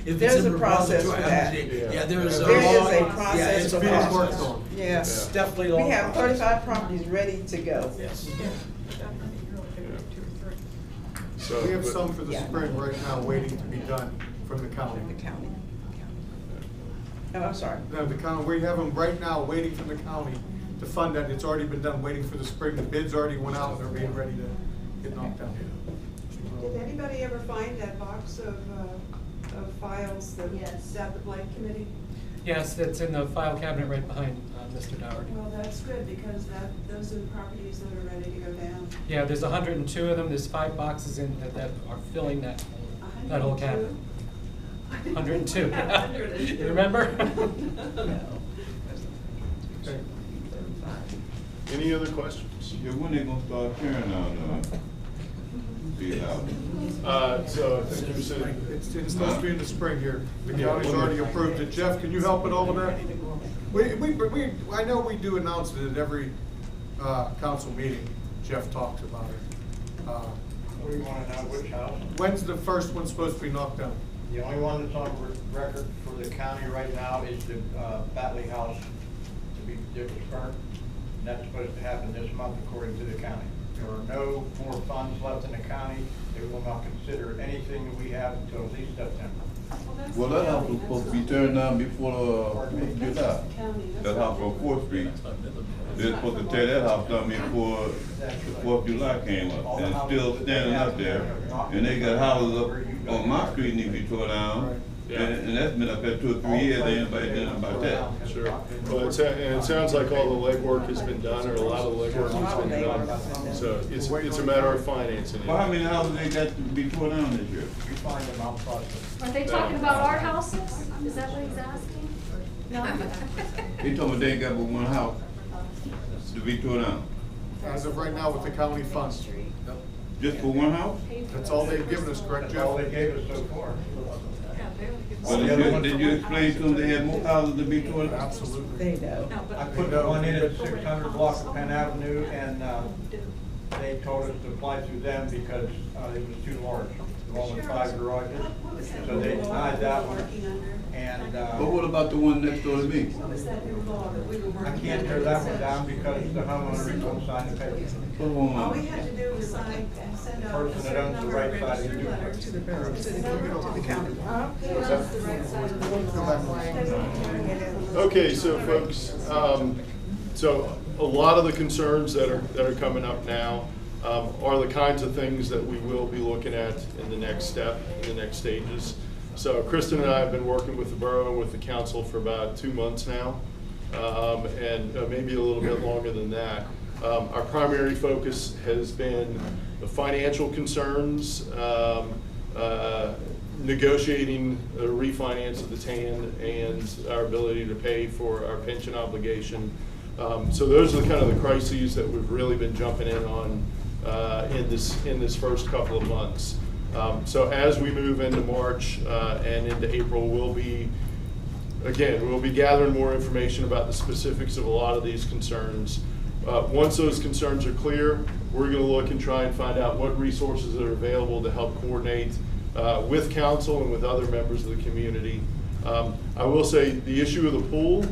If There's it's in a process for repository, that. Yeah, there's a There is law. a process Yeah, it's for being that. worked on. Yeah. It's definitely a long We have process. 35 properties ready to go. Yes. So, We have but- some for the Yeah. spring right now waiting to be done from the county. The county. Oh, I'm sorry. No, the county, we have them right now waiting for the county to fund that. It's already been done, waiting for the spring. The bids already went out, they're being ready to get knocked down. Did anybody ever find that box of files that, Yes. that the Blight Committee? Yes, it's in the file cabinet right behind Mr. Dougherty. Well, that's good, because those are the properties that are ready to go down. Yeah, there's 102 of them, there's 5 boxes in that are filling that whole cabinet. 102, yeah. You remember? Okay. Any other questions? Yeah, when they gonna start tearing down the house? So I think you said. It's supposed to be in the spring here. The Yeah. county's already approved it. Jeff, can you help with all of that? I know we do announce it at every council meeting. Jeff talks about it. We want to know which house. When's the first one supposed to be knocked down? The only one that's on record for the county right now is the Batley House that was burnt. And that's supposed to happen this month according to the county. There are no more funds left in the county. They will not consider anything that we have until at least September. Well, that house was supposed to be turned down before July. That house on 4th Street. They're supposed to tear that house down before the 4th of July came up. And it's still standing up there. And they got houses up on my street need to be tore down. And that's been up there 2 or 3 years, ain't anybody did nothing about that. Sure. Well, and it sounds like all the legwork has been done, or a lot of the legwork has been done. So it's a matter of financing it. Well, how many houses they got to be tore down this year? You find them outside. Are they talking about our houses? Is that what he's asking? No? They told me they ain't got but one house to be tore down. As of right now with the county funds. Just for one house? That's all they've given us, correct, That's all Jeff? they gave us so far. But did you explain to them they had more houses to be torn down? Absolutely. They know. I put the one in at 600 block of Penn Avenue, and they told us to apply through them because it was too large, the one with 5 garages. So they denied that one. And But what about the one next door to me? I can't tear that one down because the homeowner won't sign the paper. Put them on All mine. we had to do was send The out a person that certain owns the number right of side of the registered duplex. letters. To the borough, to the county. Okay, so folks, so a lot of the concerns that are coming up now are the kinds of things that we will be looking at in the next step, in the next stages. So Kristen and I have been working with the borough and with the council for about 2 months now, and maybe a little bit longer than that. Our primary focus has been the financial concerns, negotiating a refinance of the TAN, and our ability to pay for our pension obligation. So those are the kind of the crises that we've really been jumping in on in this first couple of months. So as we move into March and into April, we'll be gathering more information about the specifics of a lot of these concerns. Once those concerns are clear, we're going to look and try and find out what resources are available to help coordinate with council and with other members of the community. I will say the issue of the pool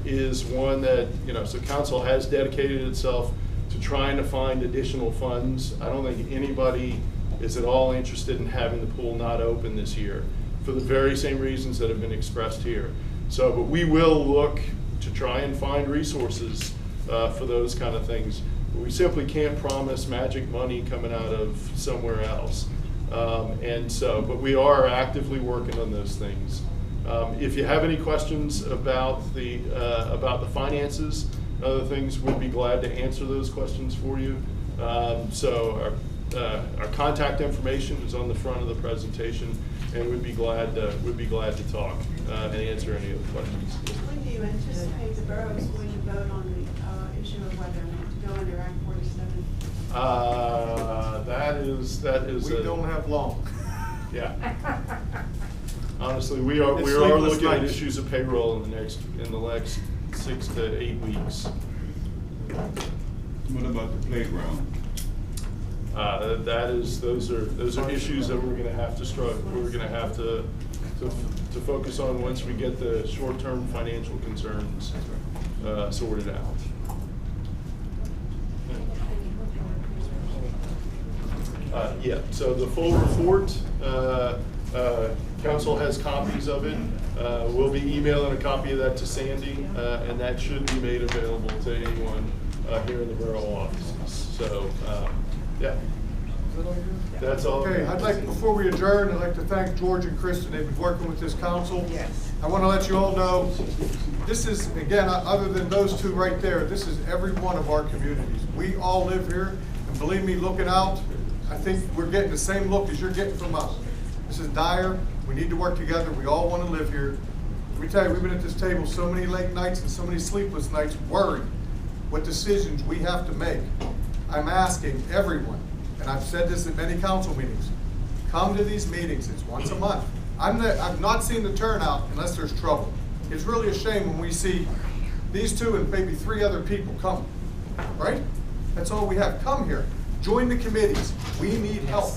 is one that, so council has dedicated itself to trying to find additional funds. I don't think anybody is at all interested in having the pool not open this year for the very same reasons that have been expressed here. So, but we will look to try and find resources for those kind of things. We simply can't promise magic money coming out of somewhere else. But we are actively working on those things. If you have any questions about the finances, other things, we'd be glad to answer those questions for you. Our contact information is on the front of the presentation, and we'd be glad to talk and answer any of the questions. When do you anticipate the borough is going to vote on the issue of whether or not to go under Act 47? That is. We don't have long. Yeah. Honestly, we are It's looking sleepless at nights. issues of payroll in the next 6 to 8 weeks. What about the playground? Those are issues that we're going to have to to focus on once we get the short-term financial concerns sorted out. Yeah, so the full report, council has copies of it. We'll be emailing a copy of that to Sandy, and that should be made available to anyone here in the borough offices. So, yeah. That's all. Okay, before we adjourn, I'd like to thank George and Kristen. They've been working with this council. Yes. I want to let you all know, this is, again, other than those two right there, this is every one of our communities. We all live here, and believe me, looking out, I think we're getting the same look as you're getting from us. This is dire. We need to work together. We all want to live here. Let me tell you, we've been at this table so many late nights and so many sleepless nights worried what decisions we have to make. I'm asking everyone, and I've said this at many council meetings, come to these meetings. It's once a month. I've not seen the turnout unless there's trouble. It's really a shame when we see these two and maybe 3 other people come, right? That's all we have. Come here. Join the committees. We need help.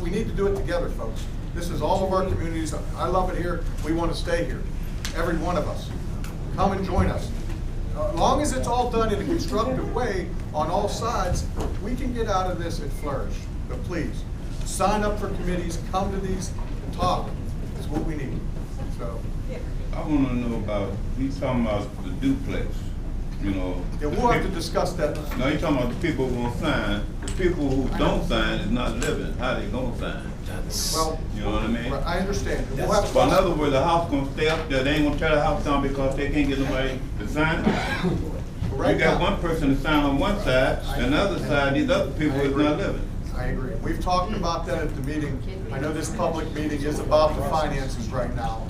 We need to do it together, folks. This is all of our communities. I love it here. We want to stay here. Every one of us. Come and join us. As long as it's all done in a constructive way on all sides, we can get out of this and flourish. But please, sign up for committees, come to these and talk. It's what we need. So. I want to know about, he's talking about the duplex, Yeah, we'll have to discuss that. No, he's talking about the people who won't sign. The people who don't sign is not living. How they gonna sign? Well, you know what I mean? I understand. We'll But have in other words, the house gonna stay up there. They ain't gonna tear the house down because they can't get nobody to sign. Right You got now. one person to sign on one side, and the other side, these other people is not living. I agree. We've talked about that at the meeting. I know this public meeting is about the finances right now.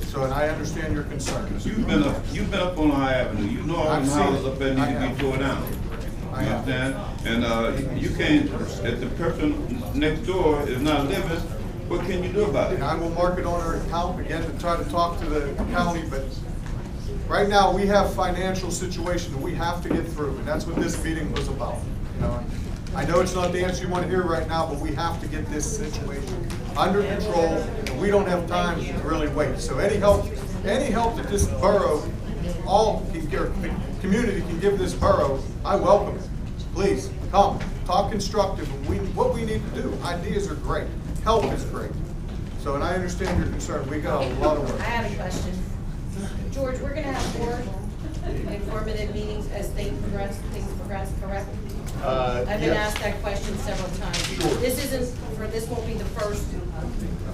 So, and I understand your concern. You've been up on High Avenue. You know all I've the seen houses it. up there I need to have. be tore down. I have. understand? And you can't, if the person next door is not living, what can you do about it? And I will mark it on our account again to try to talk to the county, but right now, we have financial situation that we have to get through, and that's what this meeting was about. You know, I know it's not the answer you want to hear right now, but we have to get this situation under control, and we don't have time to really wait. So any help that this borough, the community can give this borough, I welcome it. Please, come, talk constructive, and what we need to do. Ideas are great, help is great. So, and I understand your concern, we got a lot of work. I have a question. George, we're gonna have more informative meetings as things progress, correct? I've been yes. asked that question several times. Sure. This won't be the first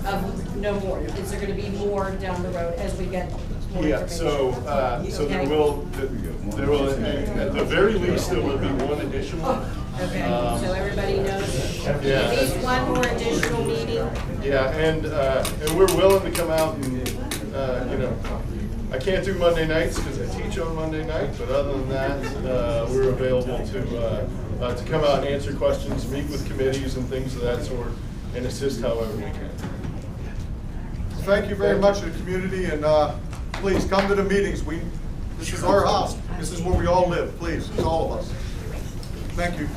of no more. Is there gonna be more down the road as we get more Yeah, information? so there Okay. will, at the very least, there will be one additional. Okay, so everybody knows, Yeah. at least one more additional meeting. Yeah, and we're willing to come out and, you know, I can't do Monday nights because I teach on Monday night, but other than that, we're available to come out and answer questions, meet with committees and things of that sort, and assist however we can. Thank you very much to the community, and please come to the meetings. This is our house. This is where we all live. Please, it's all of us. Thank you.